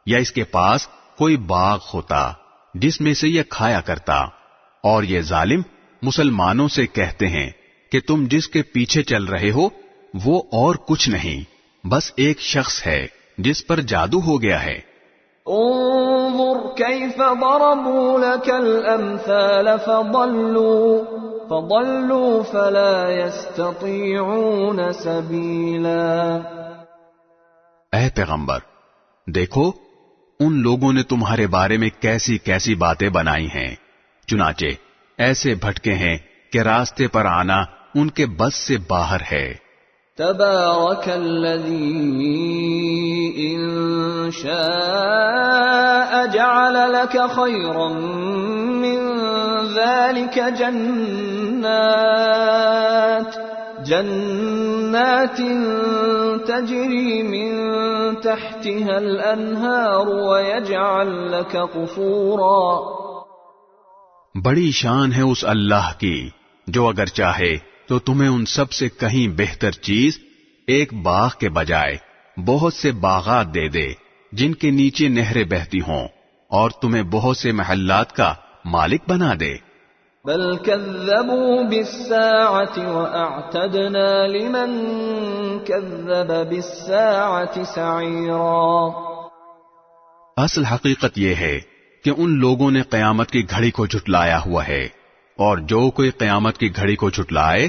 یا اس کے پاس کوئی باغ ہوتا جس میں سے یہ کھایا کرتا. اور یہ ظالم مسلمانوں سے کہتے ہیں کہ تم جس کے پیچھے چل رہے ہو وہ اور کچھ نہیں، بس ایک شخص ہے جس پر جادو ہو گیا ہے. انظر كيف ضربوا لك الأمثال فضلوا فلا يستطيعون سبيلا. اے پیغمبر، دیکھو ان لوگوں نے تمہارے بارے میں کیسی کیسی باتیں بنائی ہیں، چنانچہ ایسے بھٹکے ہیں کہ راستے پر آنا ان کے بس سے باہر ہے. تبارك الذي إن شاء جعل لك خيرا من ذلك جنات تجري من تحتها الأنهار ويجعل لك قصورا. بڑی شان ہے اس اللہ کی جو اگر چاہے تو تمہیں ان سب سے کہیں بہتر چیز ایک باغ کے بجائے بہت سے باغات دے دے جن کے نیچے نہریں بہتی ہوں، اور تمہیں بہت سے محلات کا مالک بنا دے. بل كذبوا بالساعة وأعتدنا لمن كذب بالساعة سعيرا. اصل حقیقت یہ ہے کہ ان لوگوں نے قیامت کی گھڑی کو جھٹلایا ہوا ہے، اور جو کوئی قیامت کی گھڑی کو جھٹلائے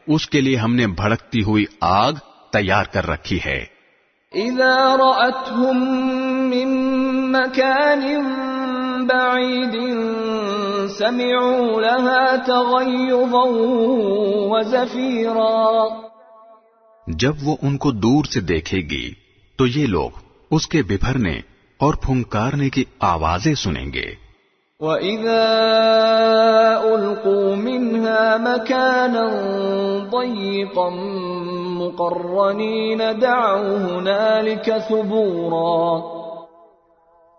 اس کے لیے ہم نے بھڑکتی ہوئی آگ تیار کر رکھی ہے. اذا رأتهم من مكان بعيد سمعوا لها تغيظا وزفيرا. جب وہ ان کو دور سے دیکھے گی تو یہ لوگ اس کے ببھرنے اور پھنکارنے کی آوازیں سنیں گے. وَإِذَا أُلْقُوا مِنْهَا مَكَانًا ضَيِّقًا مُقَرَّنِينَ دَعَوْا هُنَالِكَ ثُبُورًا.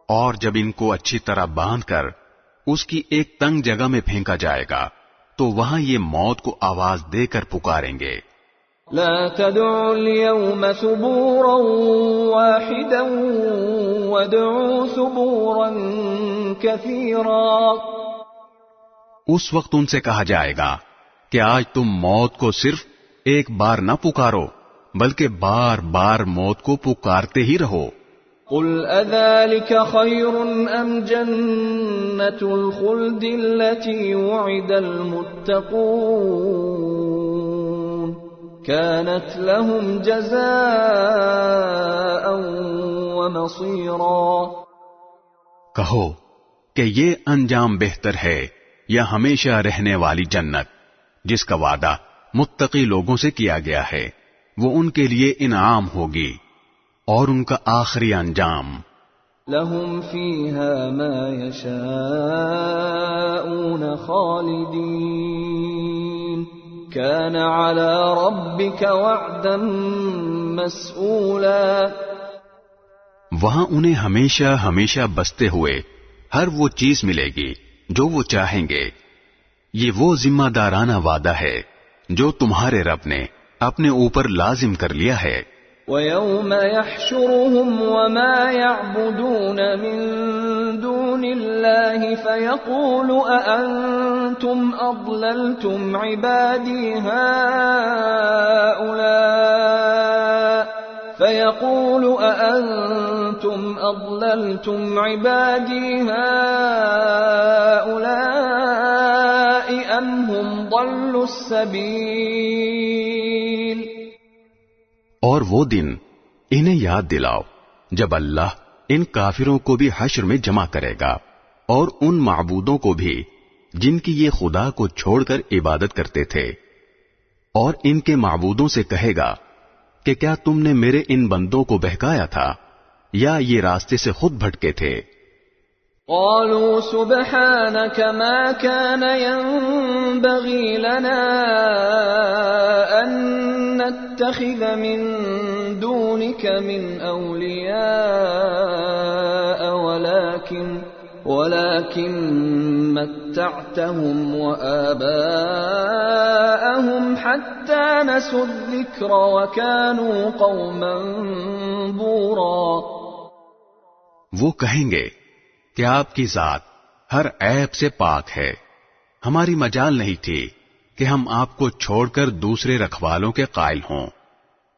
اور جب ان کو اچھی طرح باندھ کر اس کی ایک تنگ جگہ میں پھینکا جائے گا تو وہاں یہ موت کو آواز دے کر پکاریں گے. لا تدعوا اليوم ثبورا واحدا وادعوا ثبورا كثيرا. اس وقت ان سے کہا جائے گا کہ آج تم موت کو صرف ایک بار نہ پکارو بلکہ بار بار موت کو پکارتے ہی رہو. قل اذلك خير ام جنة الخلد التي وعد المتقون كانت لهم جزاء ومصيرا. کہو کہ یہ انجام بہتر ہے یا ہمیشہ رہنے والی جنت جس کا وعدہ متقی لوگوں سے کیا گیا ہے، وہ ان کے لیے انعام ہوگی اور ان کا آخری انجام. لهم فيها ما يشاءون خالدين كان على ربك وعدا مسئولا. وہاں انہیں ہمیشہ ہمیشہ بستے ہوئے ہر وہ چیز ملے گی جو وہ چاہیں گے. یہ وہ ذمہ دارانہ وعدہ ہے جو تمہارے رب نے اپنے اوپر لازم کر لیا ہے. وَيَوْمَ يَحْشُرُهُمْ وَمَا يَعْبُدُونَ مِن دُونِ اللَّهِ فَيَقُولُ أَأَنْتُمْ أَضْلَلْتُمْ عِبَادِي هَؤُلَاءِ أَمْ هُمْ ضَلُّوا السَّبِيلَ. اور وہ دن انہیں یاد دلاؤ جب اللہ ان کافروں کو بھی حشر میں جمع کرے گا اور ان معبودوں کو بھی جن کی یہ خدا کو چھوڑ کر عبادت کرتے تھے، اور ان کے معبودوں سے کہے گا کہ کیا تم نے میرے ان بندوں کو بہکایا تھا یا یہ راستے سے خود بھٹکے تھے؟ قالوا سبحانك ما كان ينبغي ينبغي لنا أن نتخذ من دونك من أولياء ولكن متعتهم وآباءهم حتى نسوا الذكر وكانوا قوما بورا. وہ کہیں گے کہ آپ کی ذات ہر عیب سے پاک ہے. ہماری مجال نہیں تھی کہ ہم آپ کو چھوڑ کر دوسرے رکھوالوں کے قائل ہوں،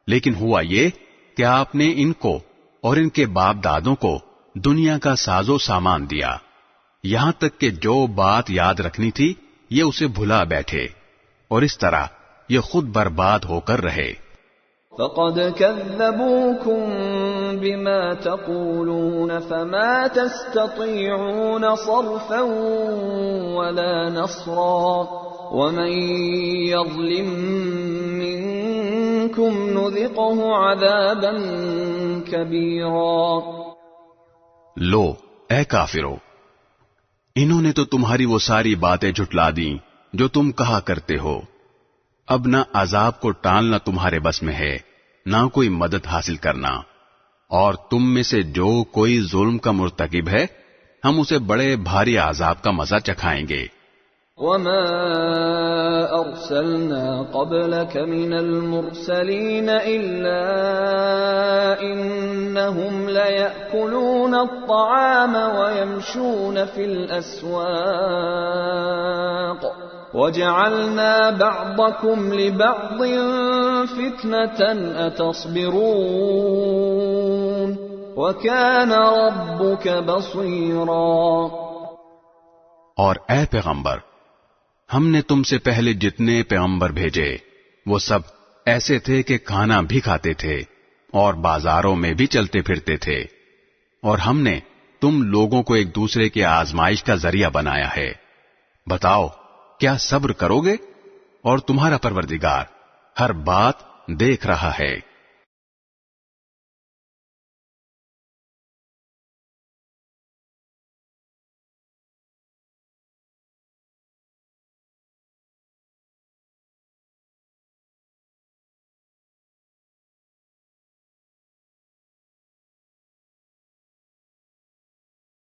لیکن ہوا یہ کہ آپ نے ان کو اور ان کے باپ دادوں کو دنیا کا ساز و سامان دیا، یہاں تک کہ جو بات یاد رکھنی تھی یہ اسے بھلا بیٹھے، اور اس طرح یہ خود برباد ہو کر رہے. فقد كذبوكم بما تقولون فما تستطيعون صرفا ولا نصرا ومن يظلم منكم نذقه عذابا كبيرا. لو اے کافرو، انہوں نے تو تمہاری وہ ساری باتیں جھٹلا دیں جو تم کہا کرتے ہو. اب نہ عذاب کو ٹالنا تمہارے بس میں ہے، نہ کوئی مدد حاصل کرنا، اور تم میں سے جو کوئی ظلم کا مرتکب ہے ہم اسے بڑے بھاری عذاب کا مزہ چکھائیں گے. وما ارسلنا قبلك من المرسلين الا انهم ليأكلون الطعام ويمشون في الاسواق وجعلنا بعضكم لبعض فتنة أتصبرون وكان ربك بصيرا. اور اے پیغمبر، ہم نے تم سے پہلے جتنے پیغمبر بھیجے وہ سب ایسے تھے کہ کھانا بھی کھاتے تھے اور بازاروں میں بھی چلتے پھرتے تھے، اور ہم نے تم لوگوں کو ایک دوسرے کی آزمائش کا ذریعہ بنایا ہے. بتاؤ کیا صبر کرو گے؟ اور تمہارا پروردگار ہر بات دیکھ رہا ہے.